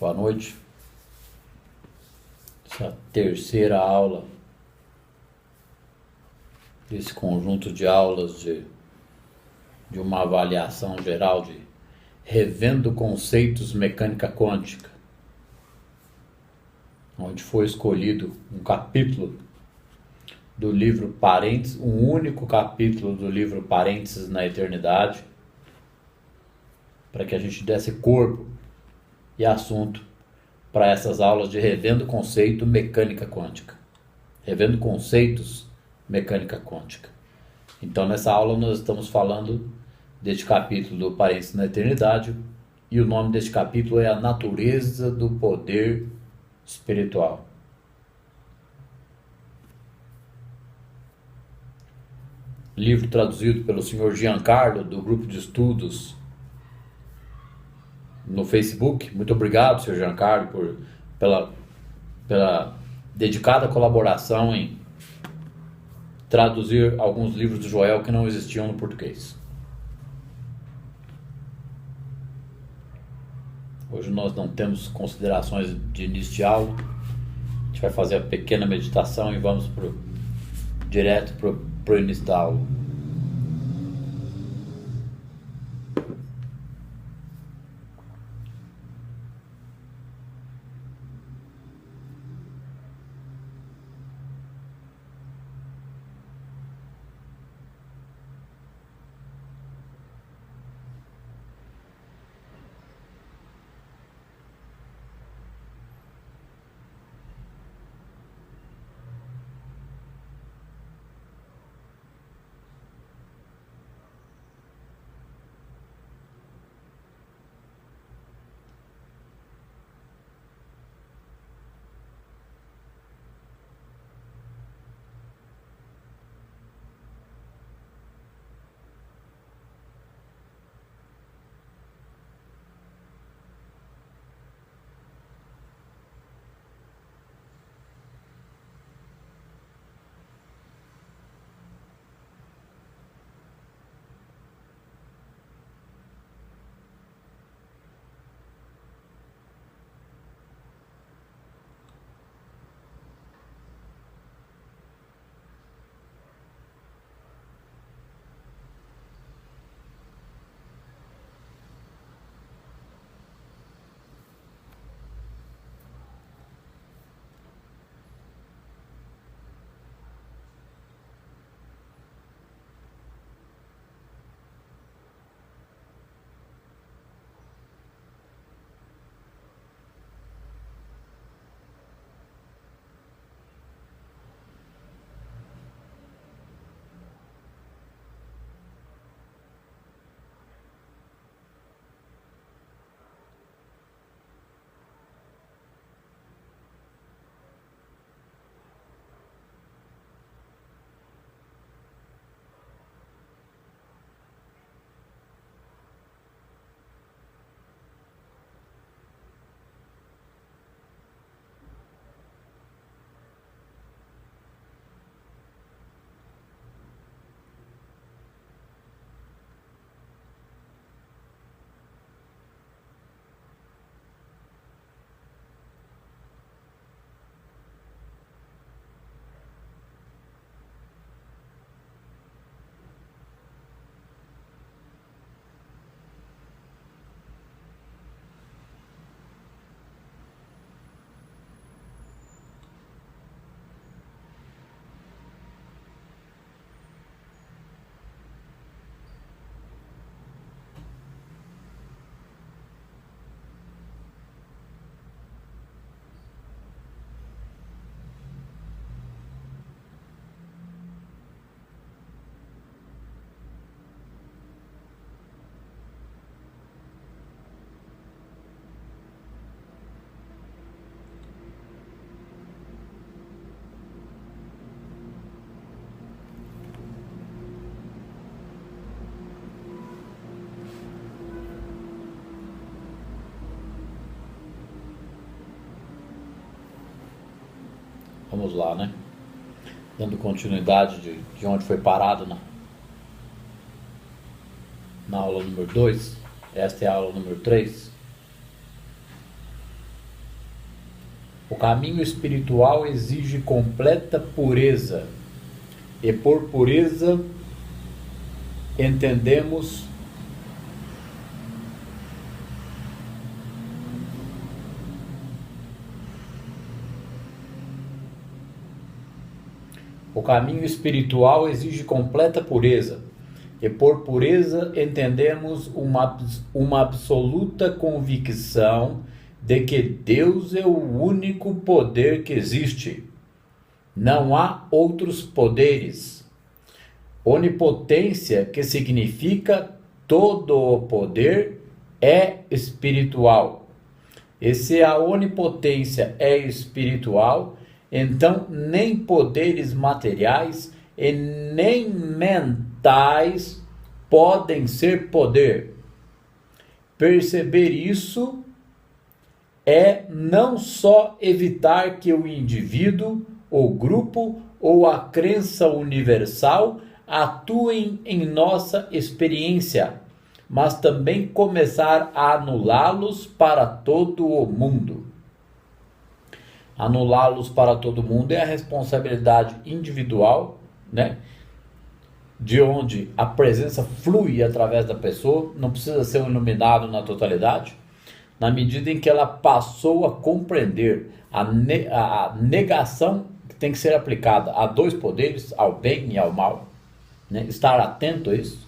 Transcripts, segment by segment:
Boa noite. Essa é a terceira aula desse conjunto de aulas de uma avaliação geral de Revendo Conceitos Mecânica Quântica, onde foi escolhido um capítulo do livro Parênteses, um único capítulo do livro Parênteses na Eternidade, para que a gente desse corpo e assunto para essas aulas de Revendo Conceito Mecânica Quântica. Revendo Conceitos Mecânica Quântica. Então, nessa aula nós estamos falando deste capítulo do Parênteses na Eternidade, e o nome deste capítulo é A Natureza do Poder Espiritual. Livro traduzido pelo Sr. Giancarlo, do grupo de estudos no Facebook. Muito obrigado, Sr. Giancarlo, pela dedicada colaboração em traduzir alguns livros do Joel que não existiam no português. Hoje nós não temos considerações de início de aula. A gente vai fazer a pequena meditação e vamos direto para o início da aula. Vamos lá, né? Dando continuidade de onde foi parado na aula número 2. Esta é a aula número 3. caminho espiritual exige completa pureza, e por pureza entendemos o caminho espiritual exige completa pureza, e por pureza entendemos uma absoluta convicção de que Deus é o único poder que existe. Não há outros poderes. Onipotência, que significa todo o poder, é espiritual. E se a onipotência é espiritual, então nem poderes materiais e nem mentais podem ser poder. Perceber isso é não só evitar que o indivíduo, o grupo ou a crença universal atuem em nossa experiência, mas também começar a anulá-los para todo o mundo. Anulá-los para todo mundo é a responsabilidade individual, né? De onde a presença flui através da pessoa, não precisa ser um iluminado na totalidade, na medida em que ela passou a compreender a negação que tem que ser aplicada a dois poderes, ao bem e ao mal, né? Estar atento a isso,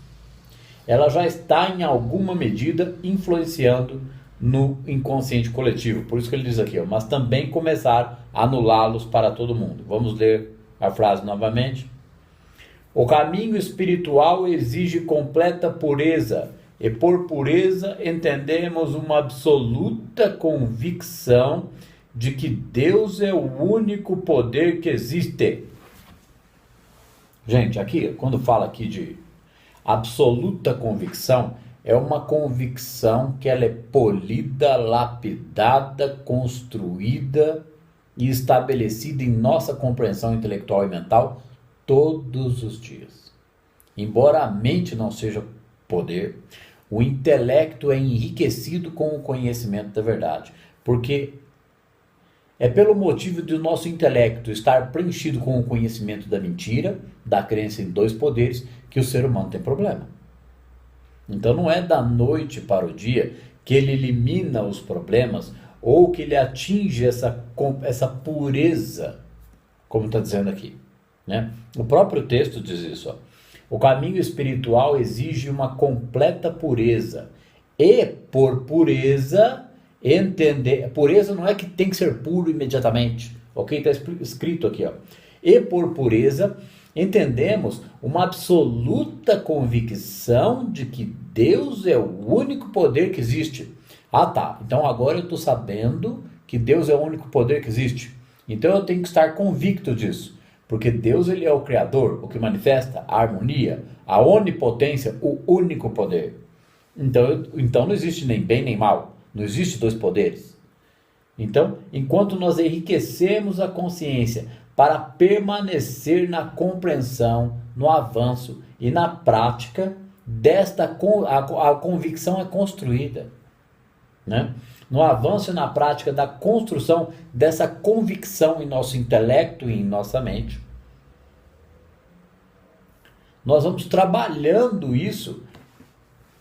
ela já está em alguma medida influenciando no inconsciente coletivo. Por isso que ele diz aqui, mas também começar a anulá-los para todo mundo. Vamos ler a frase novamente. O caminho espiritual exige completa pureza, e por pureza entendemos uma absoluta convicção de que Deus é o único poder que existe. Gente, aqui, quando fala aqui de absoluta convicção, é uma convicção que ela é polida, lapidada, construída e estabelecida em nossa compreensão intelectual e mental todos os dias. Embora a mente não seja poder, o intelecto é enriquecido com o conhecimento da verdade, porque é pelo motivo do nosso intelecto estar preenchido com o conhecimento da mentira, da crença em dois poderes, que o ser humano tem problema. Então não é da noite para o dia que ele elimina os problemas ou que ele atinge essa pureza, como está dizendo aqui, né? O próprio texto diz isso, ó. O caminho espiritual exige uma completa pureza, e por pureza entender, pureza não é que tem que ser puro imediatamente, ok? Está escrito aqui, ó. E por pureza entendemos uma absoluta convicção de que Deus é o único poder que existe. Ah, tá. Então agora eu estou sabendo que Deus é o único poder que existe. Então eu tenho que estar convicto disso. Porque Deus, ele é o Criador, o que manifesta a harmonia, a onipotência, o único poder. Então não existe nem bem nem mal. Não existe dois poderes. Então, enquanto nós enriquecemos a consciência para permanecer na compreensão, no avanço e na prática, a convicção é construída, né? No avanço e na prática da construção dessa convicção em nosso intelecto e em nossa mente, nós vamos trabalhando isso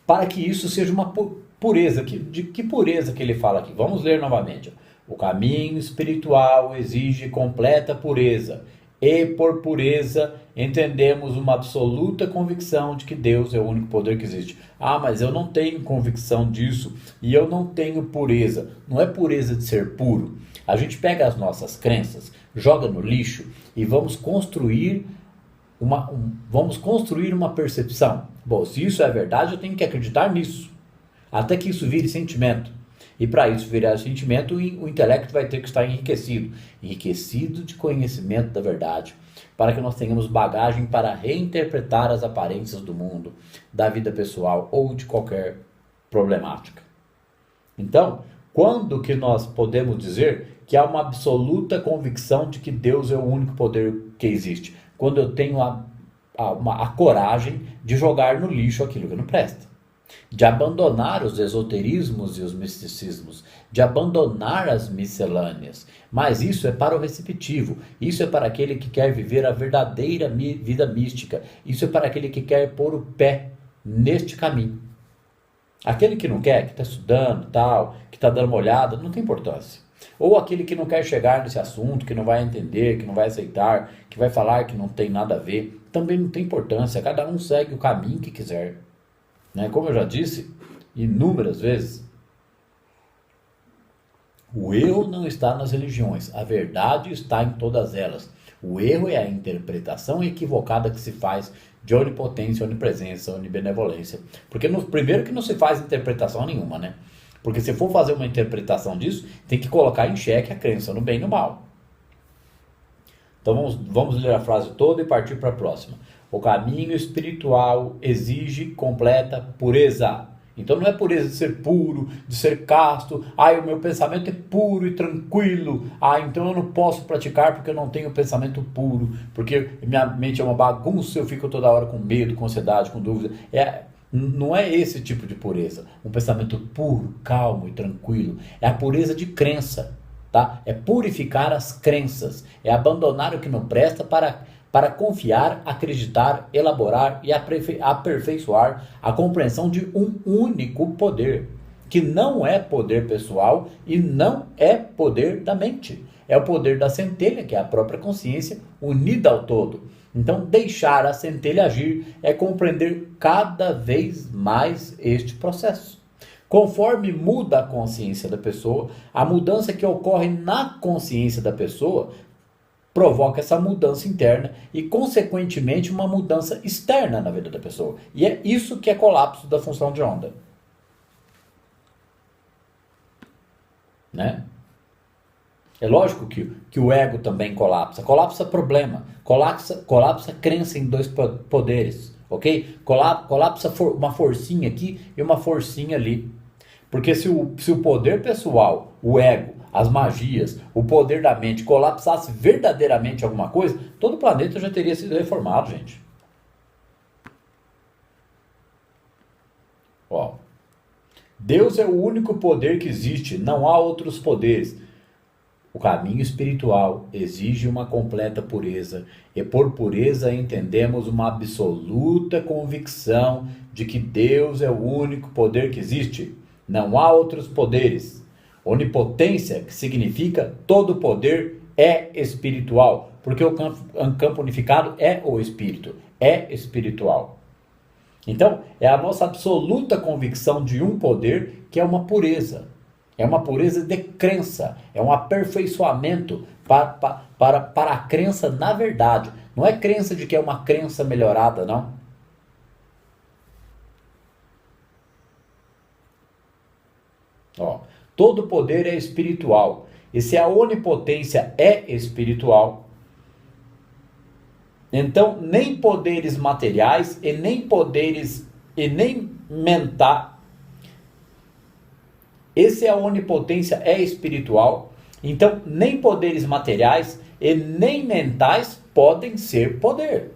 para que isso seja uma pureza. De que pureza que ele fala aqui? Vamos ler novamente. O caminho espiritual exige completa pureza, e por pureza entendemos uma absoluta convicção de que Deus é o único poder que existe. Ah, mas eu não tenho convicção disso e eu não tenho pureza. Não é pureza de ser puro. A gente pega as nossas crenças, joga no lixo e vamos construir uma percepção. Bom, se isso é verdade, eu tenho que acreditar nisso, até que isso vire sentimento. E para isso virar sentimento, o intelecto vai ter que estar enriquecido de conhecimento da verdade, para que nós tenhamos bagagem para reinterpretar as aparências do mundo, da vida pessoal ou de qualquer problemática. Então, quando que nós podemos dizer que há uma absoluta convicção de que Deus é o único poder que existe? Quando eu tenho a coragem de jogar no lixo aquilo que não presta. de abandonar os esoterismos e os misticismos, de abandonar as miscelâneas. Mas isso é para o receptivo, isso é para aquele que quer viver a verdadeira vida mística, isso é para aquele que quer pôr o pé neste caminho. Aquele que não quer, que está estudando, tal, que está dando uma olhada, não tem importância. Ou aquele que não quer chegar nesse assunto, que não vai entender, que não vai aceitar, que vai falar que não tem nada a ver, também não tem importância. Cada um segue o caminho que quiser. Né? Como eu já disse inúmeras vezes, o erro não está nas religiões, a verdade está em todas elas. O erro é a interpretação equivocada que se faz de onipotência, onipresença, onibenevolência. Porque primeiro que não se faz interpretação nenhuma, né? Porque se for fazer uma interpretação disso, tem que colocar em xeque a crença no bem e no mal. Então vamos ler a frase toda e partir para a próxima. O caminho espiritual exige completa pureza. Então não é pureza de ser puro, de ser casto. O meu pensamento é puro e tranquilo. Então eu não posso praticar porque eu não tenho pensamento puro. Porque minha mente é uma bagunça, eu fico toda hora com medo, com ansiedade, com dúvida. Não é esse tipo de pureza. Um pensamento puro, calmo e tranquilo. É a pureza de crença. Tá? É purificar as crenças. É abandonar o que não presta para confiar, acreditar, elaborar e aperfeiçoar a compreensão de um único poder, que não é poder pessoal e não é poder da mente. É o poder da centelha, que é a própria consciência, unida ao todo. Então, deixar a centelha agir é compreender cada vez mais este processo. Conforme muda a consciência da pessoa, a mudança que ocorre na consciência da pessoa provoca essa mudança interna e, consequentemente, uma mudança externa na vida da pessoa. E é isso que é colapso da função de onda. Né? É lógico que o ego também colapsa. Colapsa problema. Colapsa crença em dois poderes. Ok? Colapsa uma forcinha aqui e uma forcinha ali. Porque se o poder pessoal, o ego, as magias, o poder da mente colapsasse verdadeiramente alguma coisa, todo o planeta já teria sido reformado, gente. Ó, Deus é o único poder que existe, não há outros poderes. O caminho espiritual exige uma completa pureza, e por pureza entendemos uma absoluta convicção de que Deus é o único poder que existe. Não há outros poderes. Onipotência, que significa todo poder, é espiritual, porque o campo unificado é o espírito, é espiritual. Então, é a nossa absoluta convicção de um poder que é uma pureza. É uma pureza de crença, é um aperfeiçoamento para a crença na verdade. Não é crença de que é uma crença melhorada, não. Todo poder é espiritual. E se a onipotência é espiritual, então nem poderes materiais e nem poderes e nem mentais. Se a onipotência é espiritual, então nem poderes materiais e nem mentais podem ser poder.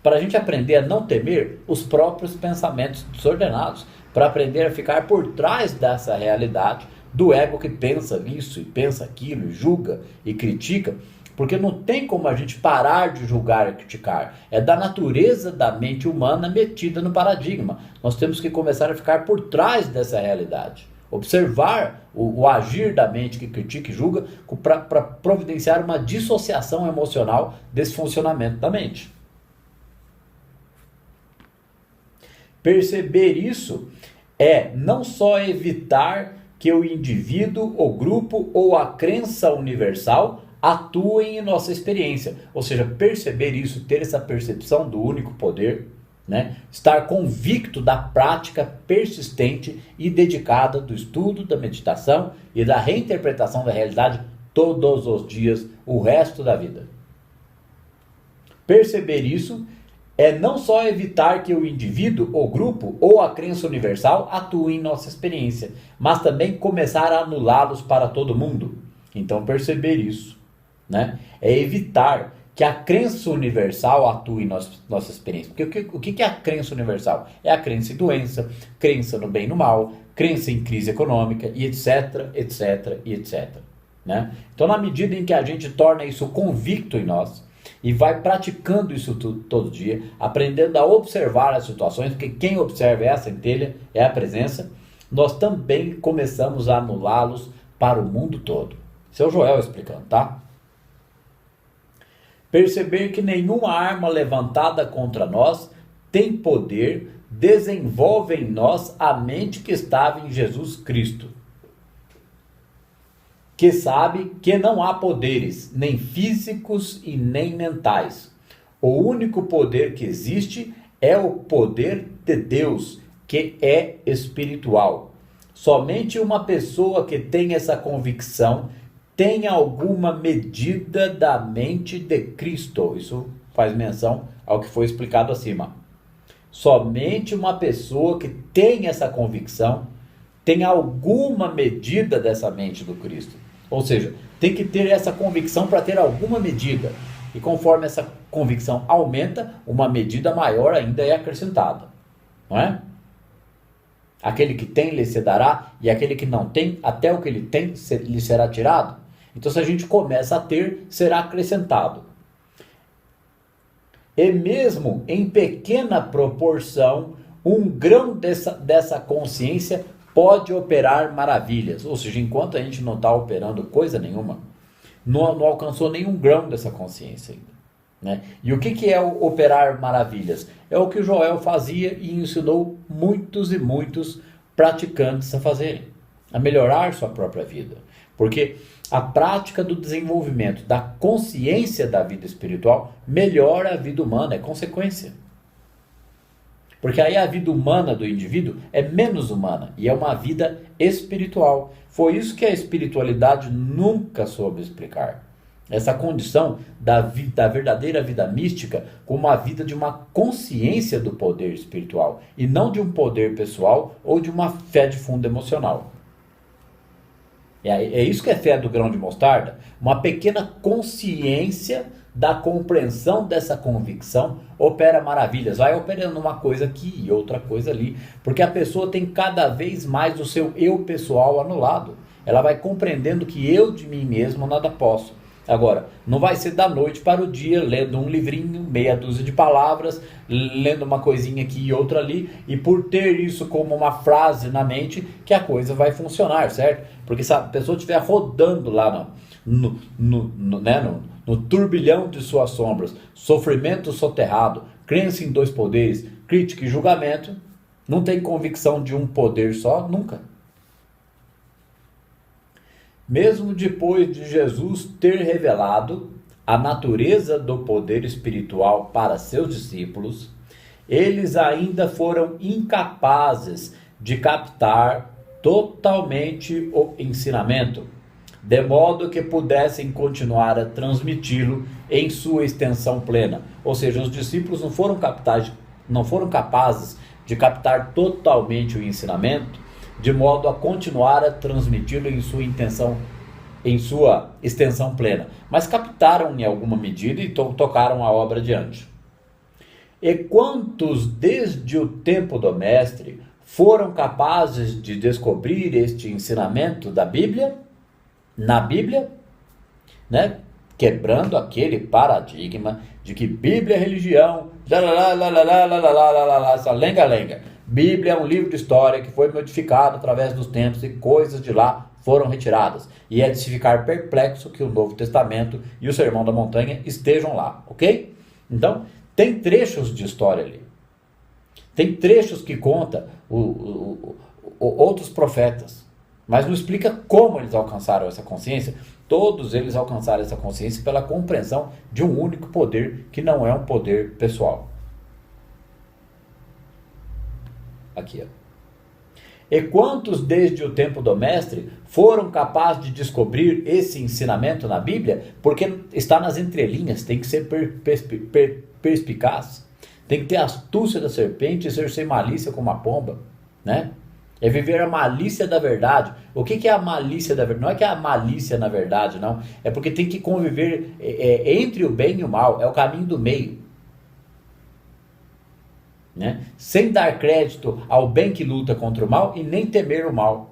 Para a gente aprender a não temer os próprios pensamentos desordenados, para aprender a ficar por trás dessa realidade do ego que pensa isso e pensa aquilo, e julga e critica, porque não tem como a gente parar de julgar e criticar. É da natureza da mente humana metida no paradigma. Nós temos que começar a ficar por trás dessa realidade. Observar o agir da mente que critica e julga para providenciar uma dissociação emocional desse funcionamento da mente. Perceber isso é não só evitar que o indivíduo, o grupo ou a crença universal atuem em nossa experiência. Ou seja, perceber isso, ter essa percepção do único poder, né? Estar convicto da prática persistente e dedicada do estudo, da meditação e da reinterpretação da realidade todos os dias, o resto da vida. Perceber isso é não só evitar que o indivíduo, o grupo ou a crença universal atuem em nossa experiência, mas também começar a anulá-los para todo mundo. Então perceber isso, né? É evitar que a crença universal atue em nossa experiência. Porque o que é a crença universal? É a crença em doença, crença no bem e no mal, crença em crise econômica, e etc, etc, e etc. Né? Então, na medida em que a gente torna isso convicto em nós, e vai praticando isso todo dia, aprendendo a observar as situações, porque quem observa é a centelha, é a presença, nós também começamos a anulá-los para o mundo todo. Esse é o Joel explicando, tá? Perceber que nenhuma arma levantada contra nós tem poder, desenvolve em nós a mente que estava em Jesus Cristo, que sabe que não há poderes, nem físicos e nem mentais. O único poder que existe é o poder de Deus, que é espiritual. Somente uma pessoa que tem essa convicção tem alguma medida da mente de Cristo. Isso faz menção ao que foi explicado acima. Somente uma pessoa que tem essa convicção tem alguma medida dessa mente do Cristo. Ou seja, tem que ter essa convicção para ter alguma medida. E conforme essa convicção aumenta, uma medida maior ainda é acrescentada. Não é? Aquele que tem lhe se dará, e aquele que não tem, até o que ele tem lhe será tirado. Então, se a gente começa a ter, será acrescentado. E mesmo em pequena proporção, um grão dessa consciência pode operar maravilhas. Ou seja, enquanto a gente não está operando coisa nenhuma, não alcançou nenhum grão dessa consciência ainda. Né? E o que é o operar maravilhas? É o que o Joel fazia e ensinou muitos e muitos praticantes a fazerem. A melhorar sua própria vida. Porque a prática do desenvolvimento da consciência da vida espiritual melhora a vida humana, é consequência. Porque aí a vida humana do indivíduo é menos humana e é uma vida espiritual. Foi isso que a espiritualidade nunca soube explicar. Essa condição da verdadeira vida mística como a vida de uma consciência do poder espiritual e não de um poder pessoal ou de uma fé de fundo emocional. É isso que é fé do grão de mostarda, uma pequena consciência da compreensão dessa convicção opera maravilhas, vai operando uma coisa aqui e outra coisa ali, porque a pessoa tem cada vez mais o seu eu pessoal anulado, ela vai compreendendo que eu de mim mesmo nada posso. Agora, não vai ser da noite para o dia, lendo um livrinho, meia dúzia de palavras, lendo uma coisinha aqui e outra ali, e por ter isso como uma frase na mente, que a coisa vai funcionar, certo? Porque se a pessoa estiver rodando lá no turbilhão de suas sombras, sofrimento soterrado, crença em dois poderes, crítica e julgamento, não tem convicção de um poder só, nunca. Mesmo depois de Jesus ter revelado a natureza do poder espiritual para seus discípulos, eles ainda foram incapazes de captar totalmente o ensinamento, de modo que pudessem continuar a transmiti-lo em sua extensão plena. Ou seja, os discípulos não foram capazes de captar totalmente o ensinamento, de modo a continuar a transmiti-lo em sua extensão plena. Mas captaram em alguma medida e tocaram a obra adiante. E quantos desde o tempo do Mestre foram capazes de descobrir este ensinamento da Bíblia? Na Bíblia, né? Quebrando aquele paradigma de que Bíblia é religião, essa lenga-lenga. Bíblia é um livro de história que foi modificado através dos tempos e coisas de lá foram retiradas. E é de se ficar perplexo que o Novo Testamento e o Sermão da Montanha estejam lá, ok? Então, tem trechos de história ali. Tem trechos que conta outros profetas, mas não explica como eles alcançaram essa consciência. Todos eles alcançaram essa consciência pela compreensão de um único poder que não é um poder pessoal. Aqui, ó. E quantos desde o tempo do Mestre foram capazes de descobrir esse ensinamento na Bíblia? Porque está nas entrelinhas, tem que ser perspicaz, tem que ter a astúcia da serpente e ser sem malícia como a pomba, né? É viver a malícia da verdade. O que é a malícia da verdade? Não é que é a malícia na verdade, não. É porque tem que conviver entre o bem e o mal. É o caminho do meio. Né? Sem dar crédito ao bem que luta contra o mal e nem temer o mal.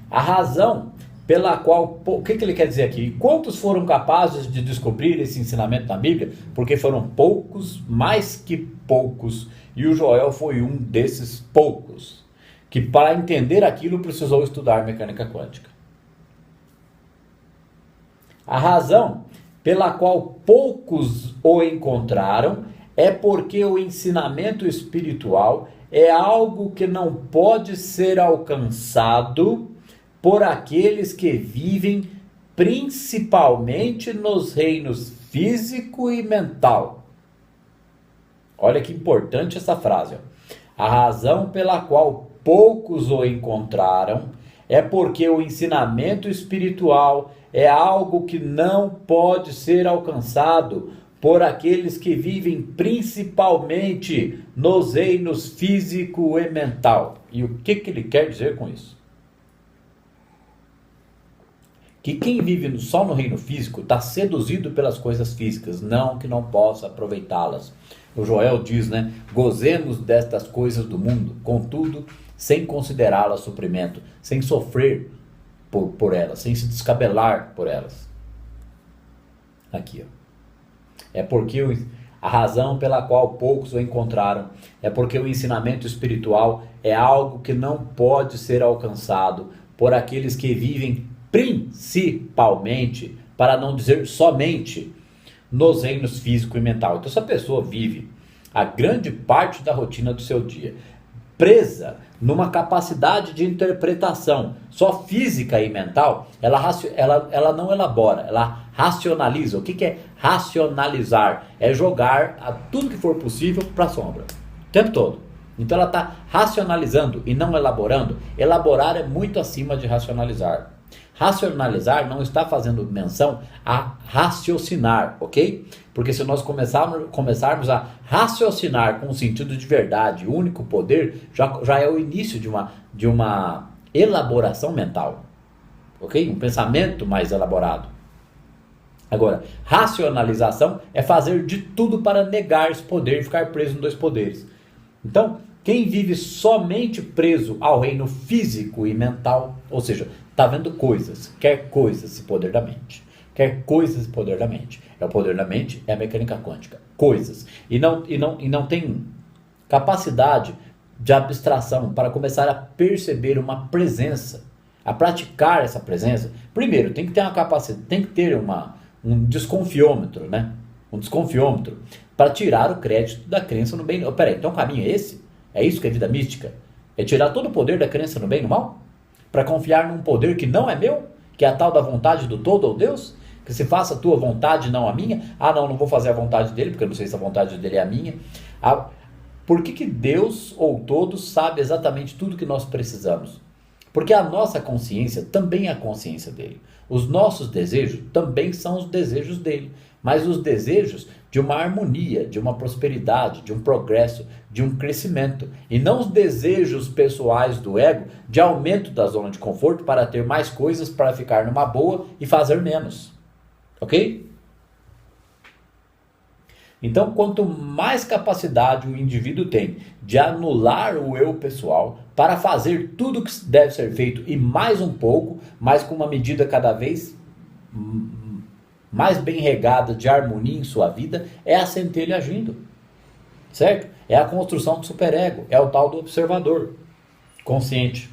A razão pela qual... O que ele quer dizer aqui? Quantos foram capazes de descobrir esse ensinamento na Bíblia? Porque foram poucos, mais que poucos. E o Joel foi um desses poucos. Que para entender aquilo precisou estudar mecânica quântica. A razão pela qual poucos o encontraram é porque o ensinamento espiritual é algo que não pode ser alcançado por aqueles que vivem principalmente nos reinos físico e mental. Olha que importante essa frase. A razão pela qual poucos o encontraram é porque o ensinamento espiritual é algo que não pode ser alcançado por aqueles que vivem principalmente nos reinos físico e mental. E o que ele quer dizer com isso? Que quem vive só no reino físico está seduzido pelas coisas físicas, não que não possa aproveitá-las. O Joel diz, né? Gozemos destas coisas do mundo, contudo, sem considerá-las suprimento, sem sofrer por elas, sem se descabelar por elas. Aqui, ó. É porque a razão pela qual poucos o encontraram é porque o ensinamento espiritual é algo que não pode ser alcançado por aqueles que vivem principalmente, para não dizer somente, nos reinos físico e mental. Então, se a pessoa vive a grande parte da rotina do seu dia presa numa capacidade de interpretação só física e mental, ela não elabora, ela racionaliza. O que é racionalizar? É jogar tudo que for possível para a sombra, o tempo todo. Então ela está racionalizando e não elaborando. Elaborar é muito acima de racionalizar. Racionalizar não está fazendo menção a raciocinar, ok? Porque se nós começarmos a raciocinar com o sentido de verdade, único poder, já é o início de uma elaboração mental, ok? Um pensamento mais elaborado. Agora, racionalização é fazer de tudo para negar esse poder e ficar preso em dois poderes. Então, quem vive somente preso ao reino físico e mental, ou seja, está vendo coisas, quer coisas, esse poder da mente. Quer coisas, esse poder da mente. É o poder da mente, é a mecânica quântica. Coisas. E não tem capacidade de abstração para começar a perceber uma presença, a praticar essa presença. Primeiro, tem que ter uma capacidade, tem que ter um desconfiômetro, né? Um desconfiômetro para tirar o crédito da crença no bem. Peraí, então o caminho é esse? É isso que é vida mística? É tirar todo o poder da crença no bem e no mal? Para confiar num poder que não é meu? Que é a tal da vontade do todo ou Deus? Que se faça a tua vontade, não a minha? Ah, não vou fazer a vontade dele, porque eu não sei se a vontade dele é a minha. Por que Deus ou todos sabe exatamente tudo que nós precisamos? Porque a nossa consciência também é a consciência dele. Os nossos desejos também são os desejos dele. Mas os desejos de uma harmonia, de uma prosperidade, de um progresso, de um crescimento. E não os desejos pessoais do ego de aumento da zona de conforto para ter mais coisas, para ficar numa boa e fazer menos. Ok? Então, quanto mais capacidade o indivíduo tem de anular o eu pessoal para fazer tudo o que deve ser feito e mais um pouco, mas com uma medida cada vez mais bem regada de harmonia em sua vida, é a centelha agindo. Certo? É a construção do superego, é o tal do observador consciente.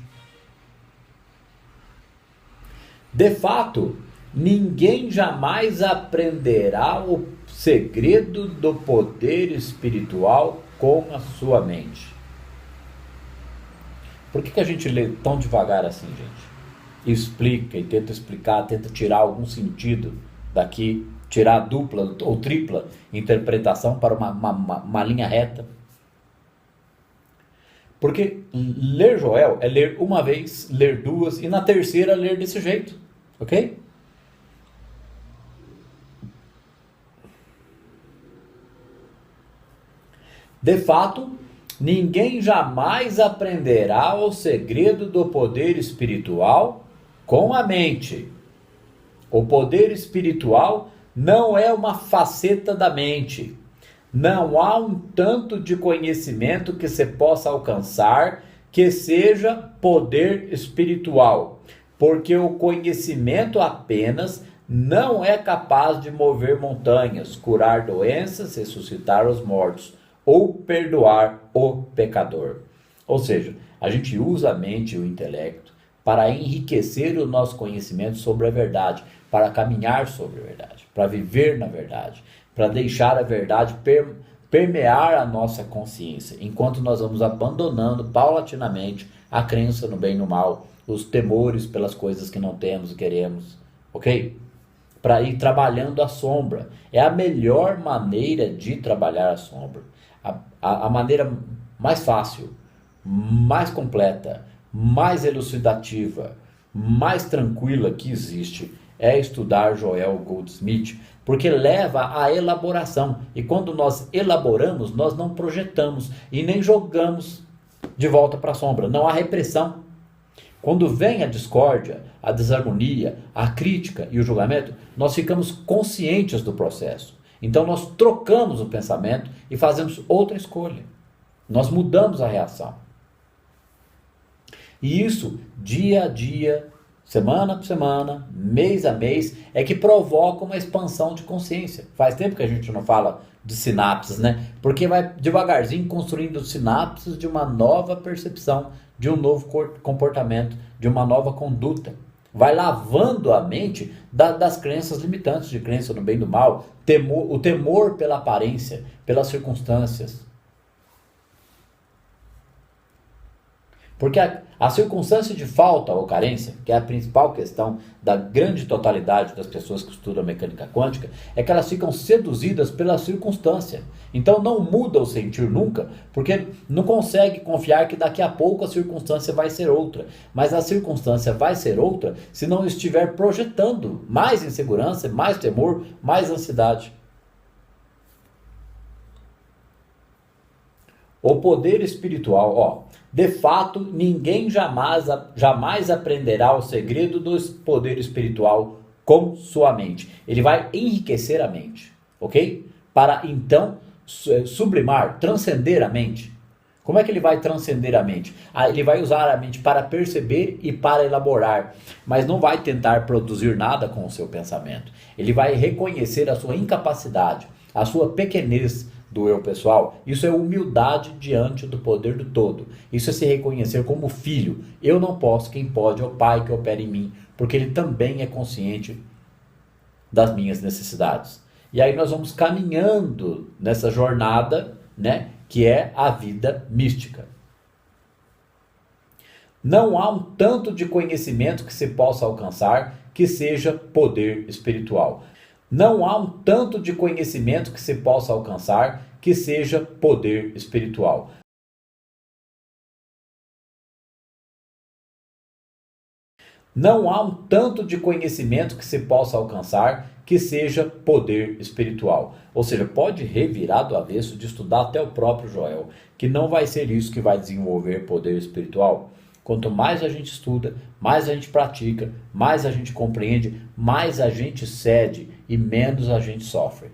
De fato, ninguém jamais aprenderá o segredo do poder espiritual com a sua mente. Por que a gente lê tão devagar assim, gente? E explica e tenta explicar, tenta tirar algum sentido daqui, tirar a dupla ou tripla interpretação para uma linha reta. Porque ler Joel é ler uma vez, ler duas e na terceira ler desse jeito, ok? De fato, ninguém jamais aprenderá o segredo do poder espiritual com a mente. O poder espiritual não é uma faceta da mente. Não há um tanto de conhecimento que se possa alcançar que seja poder espiritual, porque o conhecimento apenas não é capaz de mover montanhas, curar doenças, ressuscitar os mortos ou perdoar o pecador. Ou seja, a gente usa a mente e o intelecto para enriquecer o nosso conhecimento sobre a verdade, para caminhar sobre a verdade, para viver na verdade, para deixar a verdade permear a nossa consciência, enquanto nós vamos abandonando paulatinamente a crença no bem e no mal, os temores pelas coisas que não temos e queremos, ok? Para ir trabalhando a sombra. É a melhor maneira de trabalhar a sombra. A maneira mais fácil, mais completa, mais elucidativa, mais tranquila que existe é estudar Joel Goldsmith, porque leva à elaboração. E quando nós elaboramos, nós não projetamos e nem jogamos de volta para a sombra. Não há repressão. Quando vem a discórdia, a desarmonia, a crítica e o julgamento, nós ficamos conscientes do processo. Então nós trocamos o pensamento e fazemos outra escolha. Nós mudamos a reação. E isso, dia a dia, semana por semana, mês a mês, é que provoca uma expansão de consciência. Faz tempo que a gente não fala de sinapses, né? Porque vai devagarzinho construindo sinapses de uma nova percepção, de um novo comportamento, de uma nova conduta. Vai lavando a mente das crenças limitantes, de crença no bem e no mal, o temor pela aparência, pelas circunstâncias. Porque a circunstância de falta ou carência, que é a principal questão da grande totalidade das pessoas que estudam mecânica quântica, é que elas ficam seduzidas pela circunstância. Então não muda o sentir nunca, porque não consegue confiar que daqui a pouco a circunstância vai ser outra. Mas a circunstância vai ser outra se não estiver projetando mais insegurança, mais temor, mais ansiedade. O poder espiritual, de fato, ninguém jamais aprenderá o segredo do poder espiritual com sua mente. Ele vai enriquecer a mente, ok? Para então sublimar, transcender a mente. Como é que ele vai transcender a mente? Ele vai usar a mente para perceber e para elaborar, mas não vai tentar produzir nada com o seu pensamento. Ele vai reconhecer a sua incapacidade, a sua pequenez do eu pessoal. Isso é humildade diante do poder do todo. Isso é se reconhecer como filho. Eu não posso, quem pode é o Pai que opera em mim, porque Ele também é consciente das minhas necessidades. E aí nós vamos caminhando nessa jornada, né, que é a vida mística. Não há um tanto de conhecimento que se possa alcançar que seja poder espiritual. Não há um tanto de conhecimento que se possa alcançar que seja poder espiritual. Não há um tanto de conhecimento que se possa alcançar que seja poder espiritual. Ou seja, pode revirar do avesso de estudar até o próprio Joel, que não vai ser isso que vai desenvolver poder espiritual. Quanto mais a gente estuda, mais a gente pratica, mais a gente compreende, mais a gente cede e menos a gente sofre.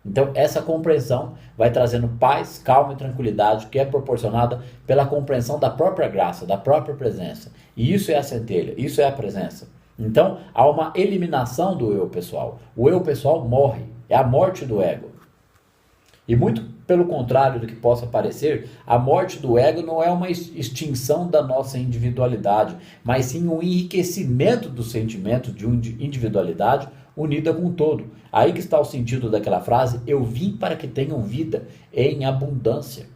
Então essa compreensão vai trazendo paz, calma e tranquilidade, que é proporcionada pela compreensão da própria graça, da própria presença. E isso é a centelha, isso é a presença. Então há uma eliminação do eu pessoal. O eu pessoal morre, é a morte do ego. E muito pelo contrário do que possa parecer, a morte do ego não é uma extinção da nossa individualidade, mas sim um enriquecimento do sentimento de individualidade unida com o todo. Aí que está o sentido daquela frase, eu vim para que tenham vida em abundância.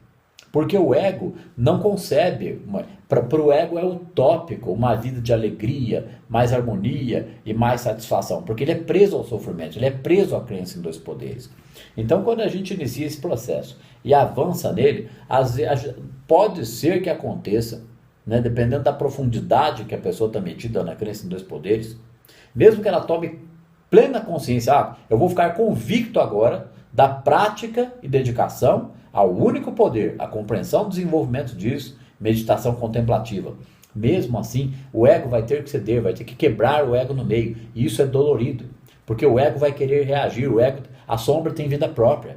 Porque o ego não concebe, para o ego é utópico uma vida de alegria, mais harmonia e mais satisfação, porque ele é preso ao sofrimento, ele é preso à crença em dois poderes. Então quando a gente inicia esse processo e avança nele, pode ser que aconteça, né, dependendo da profundidade que a pessoa está metida na crença em dois poderes, mesmo que ela tome plena consciência, eu vou ficar convicto agora da prática e dedicação ao único poder, a compreensão e desenvolvimento disso, meditação contemplativa. Mesmo assim, o ego vai ter que ceder, vai ter que quebrar o ego no meio. E isso é dolorido, porque o ego vai querer reagir, a sombra tem vida própria.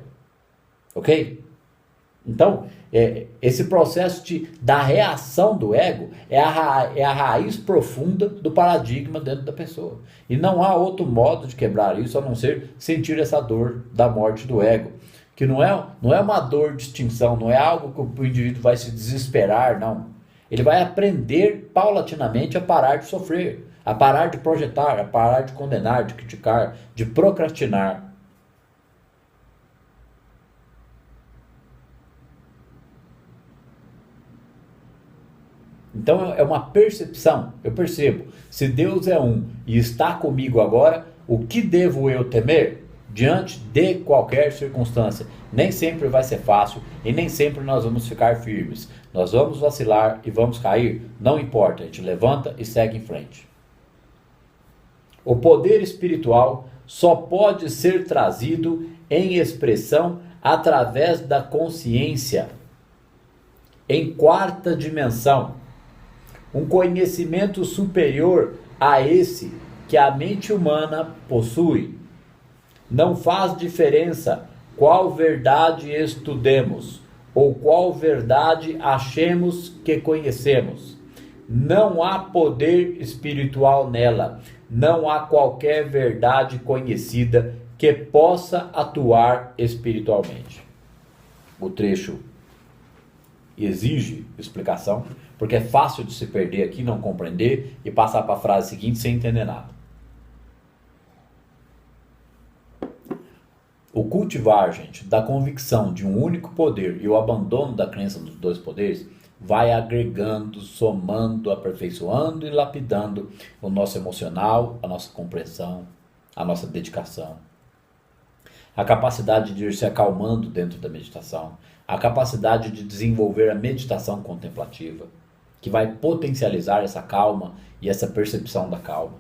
Ok? Então, esse processo da reação do ego é a raiz profunda do paradigma dentro da pessoa. E não há outro modo de quebrar isso a não ser sentir essa dor da morte do ego. Que não é uma dor de extinção, não é algo que o indivíduo vai se desesperar, não. Ele vai aprender paulatinamente a parar de sofrer, a parar de projetar, a parar de condenar, de criticar, de procrastinar. Então é uma percepção, eu percebo, se Deus é um e está comigo agora, o que devo eu temer? Diante de qualquer circunstância. Nem sempre vai ser fácil e nem sempre nós vamos ficar firmes. Nós vamos vacilar e vamos cair, não importa, a gente levanta e segue em frente. O poder espiritual só pode ser trazido em expressão através da consciência, em quarta dimensão. Um conhecimento superior a esse que a mente humana possui. Não faz diferença qual verdade estudemos ou qual verdade achemos que conhecemos. Não há poder espiritual nela. Não há qualquer verdade conhecida que possa atuar espiritualmente. O trecho exige explicação, porque é fácil de se perder aqui, não compreender e passar para a frase seguinte sem entender nada. O cultivar, gente, da convicção de um único poder e o abandono da crença dos dois poderes vai agregando, somando, aperfeiçoando e lapidando o nosso emocional, a nossa compreensão, a nossa dedicação. A capacidade de ir se acalmando dentro da meditação, a capacidade de desenvolver a meditação contemplativa, que vai potencializar essa calma e essa percepção da calma.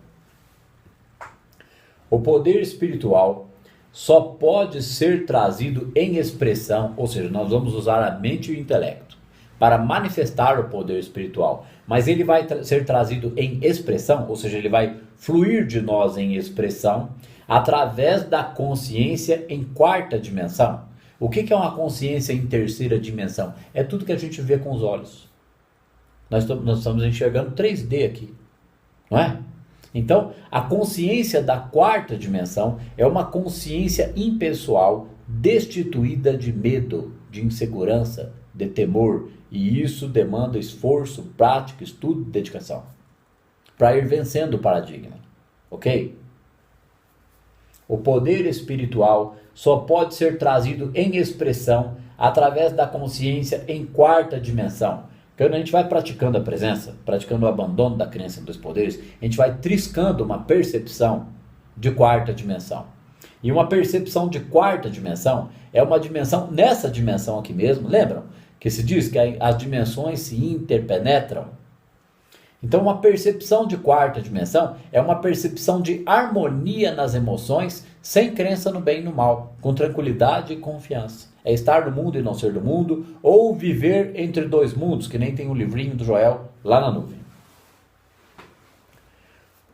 O poder espiritual só pode ser trazido em expressão, ou seja, nós vamos usar a mente e o intelecto para manifestar o poder espiritual, mas ele vai ser trazido em expressão, ou seja, ele vai fluir de nós em expressão através da consciência em quarta dimensão. O que é uma consciência em terceira dimensão? É tudo que a gente vê com os olhos. Nós estamos enxergando 3D aqui, não é? Então, a consciência da quarta dimensão é uma consciência impessoal, destituída de medo, de insegurança, de temor. E isso demanda esforço, prática, estudo e dedicação para ir vencendo o paradigma, ok? O poder espiritual só pode ser trazido em expressão através da consciência em quarta dimensão. Quando a gente vai praticando a presença, praticando o abandono da crença dos poderes, a gente vai triscando uma percepção de quarta dimensão. E uma percepção de quarta dimensão é uma dimensão, nessa dimensão aqui mesmo, lembram? Que se diz que as dimensões se interpenetram. Então uma percepção de quarta dimensão é uma percepção de harmonia nas emoções, sem crença no bem e no mal, com tranquilidade e confiança. É estar no mundo e não ser do mundo, ou viver entre dois mundos, que nem tem o livrinho do Joel lá na nuvem.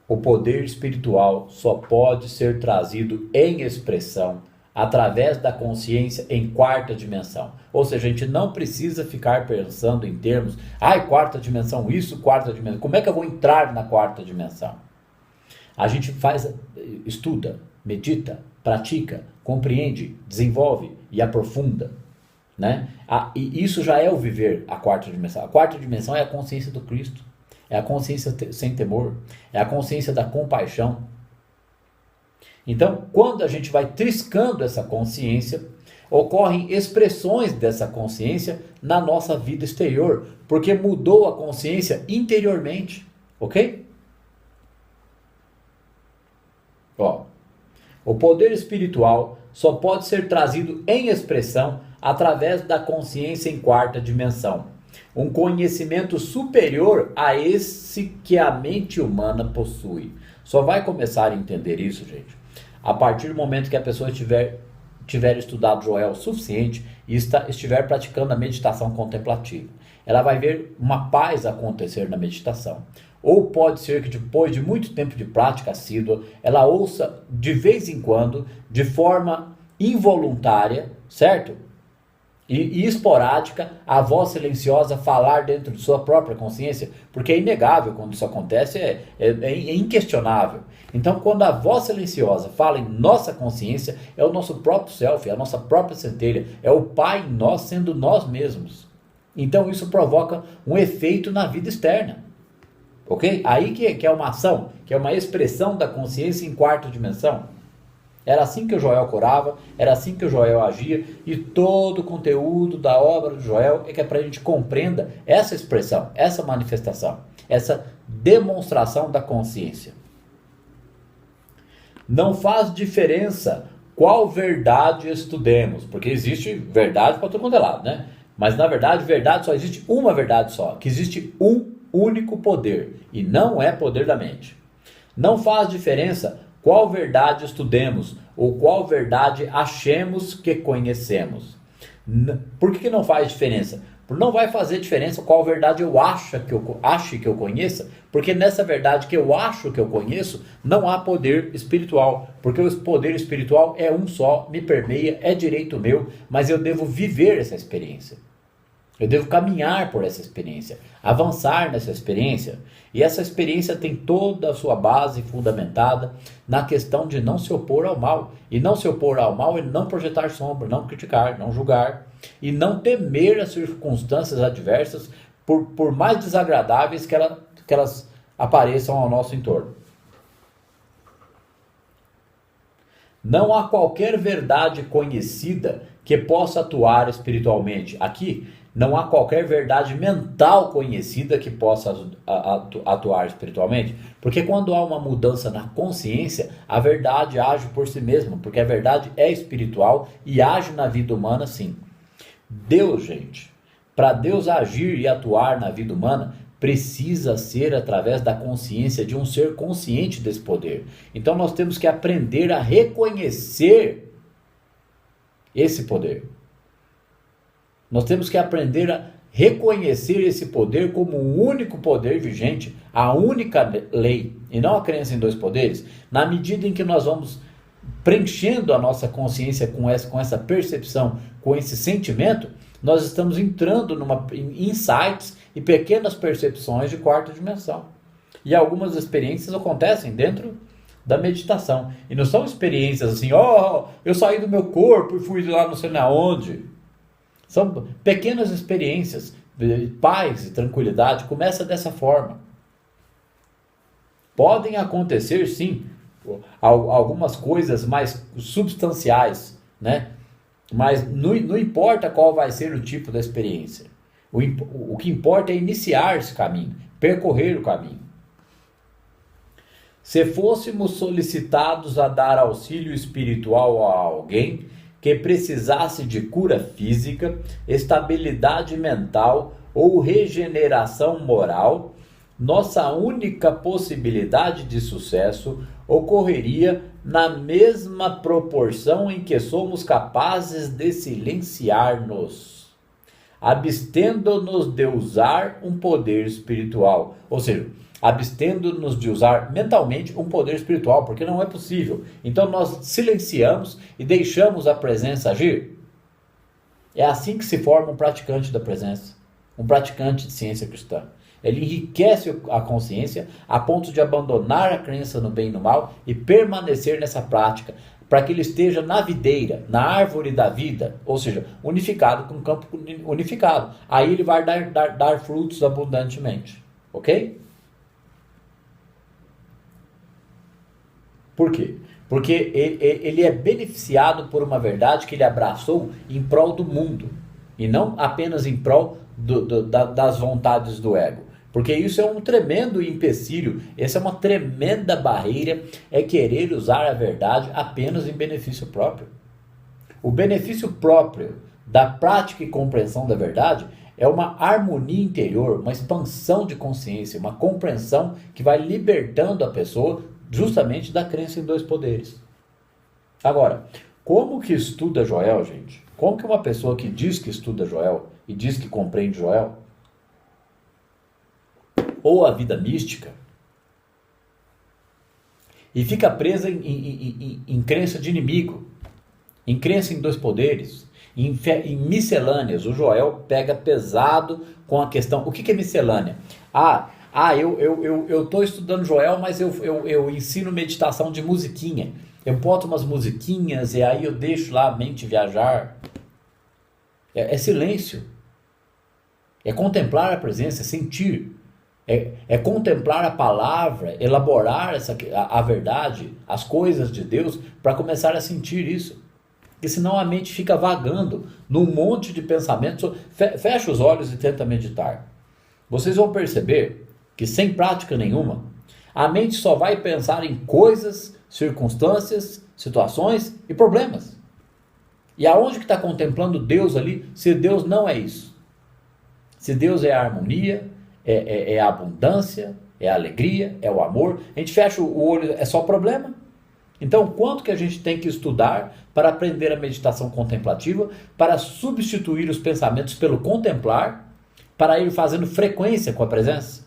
O poder espiritual só pode ser trazido em expressão através da consciência em quarta dimensão. Ou seja, a gente não precisa ficar pensando em termos, quarta dimensão isso, quarta dimensão. Como é que eu vou entrar na quarta dimensão? A gente estuda, medita, pratica, compreende, desenvolve e aprofunda, né? E isso já é o viver a quarta dimensão. A quarta dimensão é a consciência do Cristo, é a consciência sem temor, é a consciência da compaixão. Então, quando a gente vai triscando essa consciência, ocorrem expressões dessa consciência na nossa vida exterior, porque mudou a consciência interiormente, ok? O poder espiritual só pode ser trazido em expressão através da consciência em quarta dimensão. Um conhecimento superior a esse que a mente humana possui. Só vai começar a entender isso, gente, a partir do momento que a pessoa estiver tiver estudado Joel o suficiente e estiver praticando a meditação contemplativa. Ela vai ver uma paz acontecer na meditação. Ou pode ser que depois de muito tempo de prática assídua, ela ouça de vez em quando, de forma involuntária, certo? E esporádica, a voz silenciosa falar dentro de sua própria consciência, porque é inegável quando isso acontece, é inquestionável. Então, quando a voz silenciosa fala em nossa consciência, é o nosso próprio self, é a nossa própria centelha, é o Pai em nós sendo nós mesmos. Então, isso provoca um efeito na vida externa. Ok? Aí que é uma ação, que é uma expressão da consciência em quarta dimensão. Era assim que o Joel curava, era assim que o Joel agia, e todo o conteúdo da obra do Joel é que é para a gente compreenda essa expressão, essa manifestação, essa demonstração da consciência. Não faz diferença qual verdade estudemos, porque existe verdade para todo quanto é lado, né? Mas na verdade, verdade só existe uma verdade só, que existe um único poder, e não é poder da mente. Não faz diferença qual verdade estudemos, ou qual verdade achemos que conhecemos. Por que não faz diferença? Porque não vai fazer diferença qual verdade eu ache que eu conheça, porque nessa verdade que eu acho que eu conheço, não há poder espiritual, porque o poder espiritual é um só, me permeia, é direito meu, mas eu devo viver essa experiência. Eu devo caminhar por essa experiência, avançar nessa experiência. E essa experiência tem toda a sua base fundamentada na questão de não se opor ao mal. E não se opor ao mal é não projetar sombra, não criticar, não julgar. E não temer as circunstâncias adversas, por mais desagradáveis que elas apareçam ao nosso entorno. Não há qualquer verdade conhecida que possa atuar espiritualmente. Aqui, não há qualquer verdade mental conhecida que possa atuar espiritualmente. Porque quando há uma mudança na consciência, a verdade age por si mesma. Porque a verdade é espiritual e age na vida humana sim. Deus, gente, para Deus agir e atuar na vida humana, precisa ser através da consciência de um ser consciente desse poder. Então nós temos que aprender a reconhecer esse poder. Nós temos que aprender a reconhecer esse poder como o único poder vigente, a única lei, e não a crença em dois poderes. Na medida em que nós vamos preenchendo a nossa consciência com essa percepção, com esse sentimento, nós estamos entrando em insights e pequenas percepções de quarta dimensão. E algumas experiências acontecem dentro da meditação. E não são experiências assim, eu saí do meu corpo e fui lá não sei na onde. São pequenas experiências, paz e tranquilidade, começa dessa forma. Podem acontecer sim, algumas coisas mais substanciais, né? Mas não importa qual vai ser o tipo da experiência. O que importa é iniciar esse caminho, percorrer o caminho. Se fôssemos solicitados a dar auxílio espiritual a alguém que precisasse de cura física, estabilidade mental ou regeneração moral, nossa única possibilidade de sucesso ocorreria na mesma proporção em que somos capazes de silenciar-nos, abstendo-nos de usar um poder espiritual, ou seja, abstendo-nos de usar mentalmente um poder espiritual, porque não é possível. Então nós silenciamos e deixamos a presença agir. É assim que se forma um praticante da presença, um praticante de ciência cristã. Ele enriquece a consciência a ponto de abandonar a crença no bem e no mal e permanecer nessa prática, para que ele esteja na videira, na árvore da vida, ou seja, unificado com o campo unificado. Aí ele vai dar frutos abundantemente. Ok? Por quê? Porque ele é beneficiado por uma verdade que ele abraçou em prol do mundo, e não apenas em prol das vontades do ego. Porque isso é um tremendo empecilho, essa é uma tremenda barreira, é querer usar a verdade apenas em benefício próprio. O benefício próprio da prática e compreensão da verdade é uma harmonia interior, uma expansão de consciência, uma compreensão que vai libertando a pessoa justamente da crença em dois poderes. Agora, Como que estuda Joel, gente? Como que uma pessoa que diz que estuda Joel e diz que compreende Joel, ou a vida mística, e fica presa em crença de inimigo, em crença em dois poderes, em miscelâneas? O Joel pega pesado com a questão. O que é miscelânea? Eu estou estudando Joel, mas eu ensino meditação de musiquinha. Eu boto umas musiquinhas e aí eu deixo lá a mente viajar. É silêncio. É contemplar a presença, é sentir. É contemplar a palavra, elaborar a verdade, as coisas de Deus, para começar a sentir isso. Porque senão a mente fica vagando num monte de pensamentos. Fecha os olhos e tenta meditar. Vocês vão perceber que sem prática nenhuma, a mente só vai pensar em coisas, circunstâncias, situações e problemas. E aonde que está contemplando Deus ali, se Deus não é isso? Se Deus é a harmonia, é a abundância, é a alegria, é o amor, a gente fecha o olho, é só problema. Então, quanto que a gente tem que estudar para aprender a meditação contemplativa, para substituir os pensamentos pelo contemplar, para ir fazendo frequência com a presença?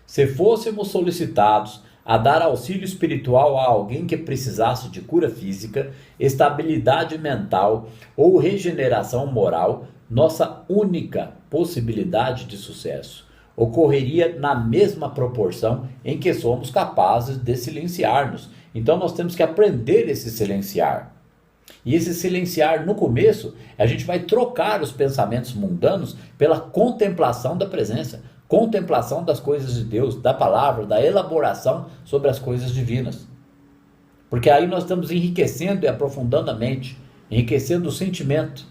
Se fôssemos solicitados a dar auxílio espiritual a alguém que precisasse de cura física, estabilidade mental ou regeneração moral, nossa única possibilidade de sucesso ocorreria na mesma proporção em que somos capazes de silenciar-nos. Então nós temos que aprender esse silenciar. E esse silenciar, no começo, a gente vai trocar os pensamentos mundanos pela contemplação da presença, contemplação das coisas de Deus, da palavra, da elaboração sobre as coisas divinas. Porque aí nós estamos enriquecendo e aprofundando a mente, enriquecendo o sentimento,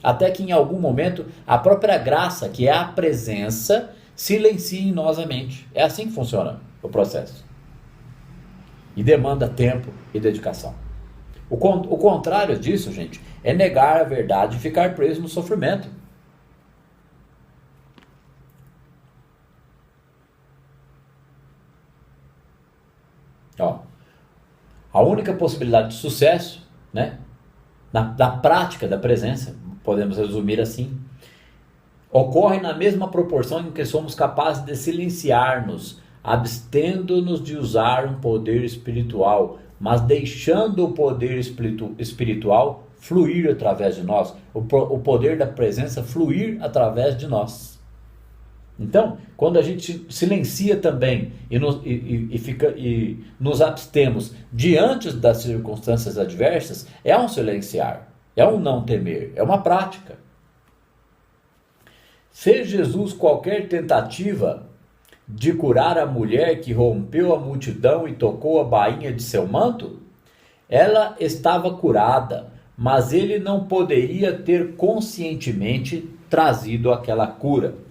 até que em algum momento a própria graça, que é a presença, silencie em nós a mente. É assim que funciona o processo. E demanda tempo e dedicação. O contrário disso, gente, é negar a verdade e ficar preso no sofrimento. A única possibilidade de sucesso, né, da prática da presença, podemos resumir assim, ocorre na mesma proporção em que somos capazes de silenciar-nos, abstendo-nos de usar um poder espiritual, mas deixando o poder espiritual fluir através de nós, o poder da presença fluir através de nós. Então, quando a gente silencia também e nos abstemos diante das circunstâncias adversas, é um silenciar, é um não temer, é uma prática. Fez Jesus qualquer tentativa de curar a mulher que rompeu a multidão e tocou a bainha de seu manto? Ela estava curada, mas ele não poderia ter conscientemente trazido aquela cura,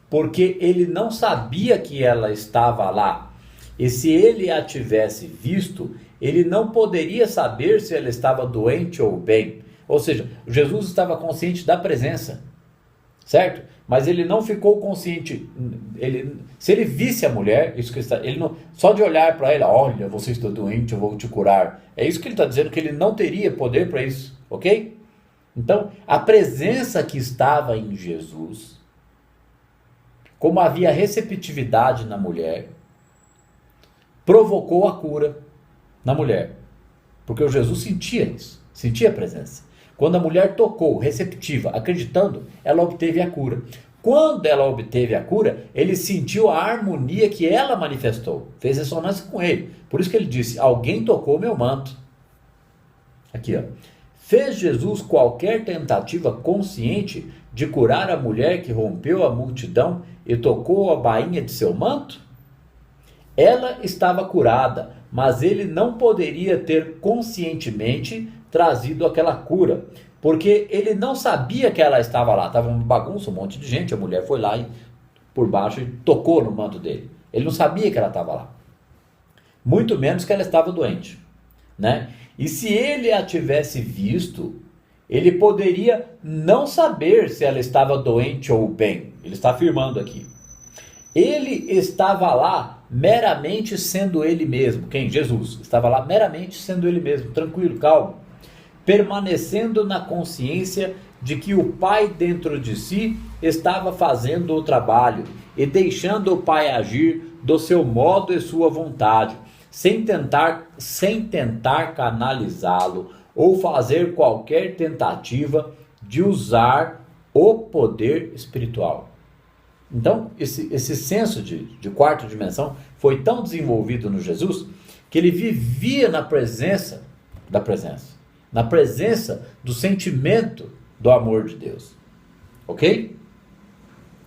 porque ele não sabia que ela estava lá. E se ele a tivesse visto, ele não poderia saber se ela estava doente ou bem. Ou seja, Jesus estava consciente da presença, certo? Mas ele não ficou consciente. Se ele visse a mulher, só de olhar para ela, olha, você está doente, eu vou te curar. É isso que ele está dizendo, que ele não teria poder para isso, ok? Então, a presença que estava em Jesus, como havia receptividade na mulher, provocou a cura na mulher. Porque o Jesus sentia isso, sentia a presença. Quando a mulher tocou, receptiva, acreditando, ela obteve a cura. Quando ela obteve a cura, ele sentiu a harmonia que ela manifestou. Fez ressonância com ele. Por isso que ele disse, alguém tocou meu manto. Aqui, ó. Fez Jesus qualquer tentativa consciente de curar a mulher que rompeu a multidão e tocou a bainha de seu manto? Ela estava curada, mas ele não poderia ter conscientemente trazido aquela cura, porque ele não sabia que ela estava lá. Estava uma bagunça, um monte de gente, a mulher foi lá e por baixo e tocou no manto dele. Ele não sabia que ela estava lá, muito menos que ela estava doente, né? E se ele a tivesse visto, ele poderia não saber se ela estava doente ou bem. Ele está afirmando aqui. Ele estava lá meramente sendo ele mesmo. Quem? Jesus. Estava lá meramente sendo ele mesmo, tranquilo, calmo, permanecendo na consciência de que o Pai dentro de si estava fazendo o trabalho e deixando o Pai agir do seu modo e sua vontade, sem tentar canalizá-lo ou fazer qualquer tentativa de usar o poder espiritual. Então, esse senso de quarta dimensão foi tão desenvolvido no Jesus que ele vivia na presença na presença do sentimento do amor de Deus. Ok?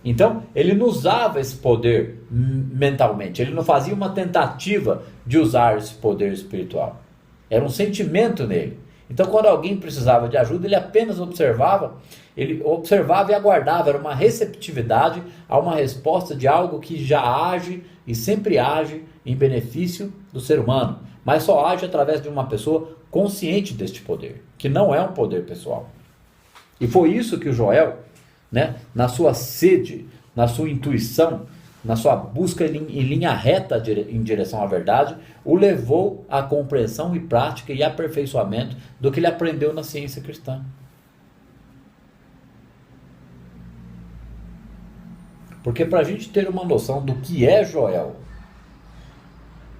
Então, ele não usava esse poder mentalmente, ele não fazia uma tentativa de usar esse poder espiritual. Era um sentimento nele. Então, quando alguém precisava de ajuda, ele apenas observava e aguardava. Era uma receptividade a uma resposta de algo que já age e sempre age em benefício do ser humano, mas só age através de uma pessoa consciente deste poder, que não é um poder pessoal. E foi isso que o Joel, né, na sua sede, na sua intuição, na sua busca em linha reta em direção à verdade, o levou à compreensão e prática e aperfeiçoamento do que ele aprendeu na ciência cristã. Porque para a gente ter uma noção do que é Joel,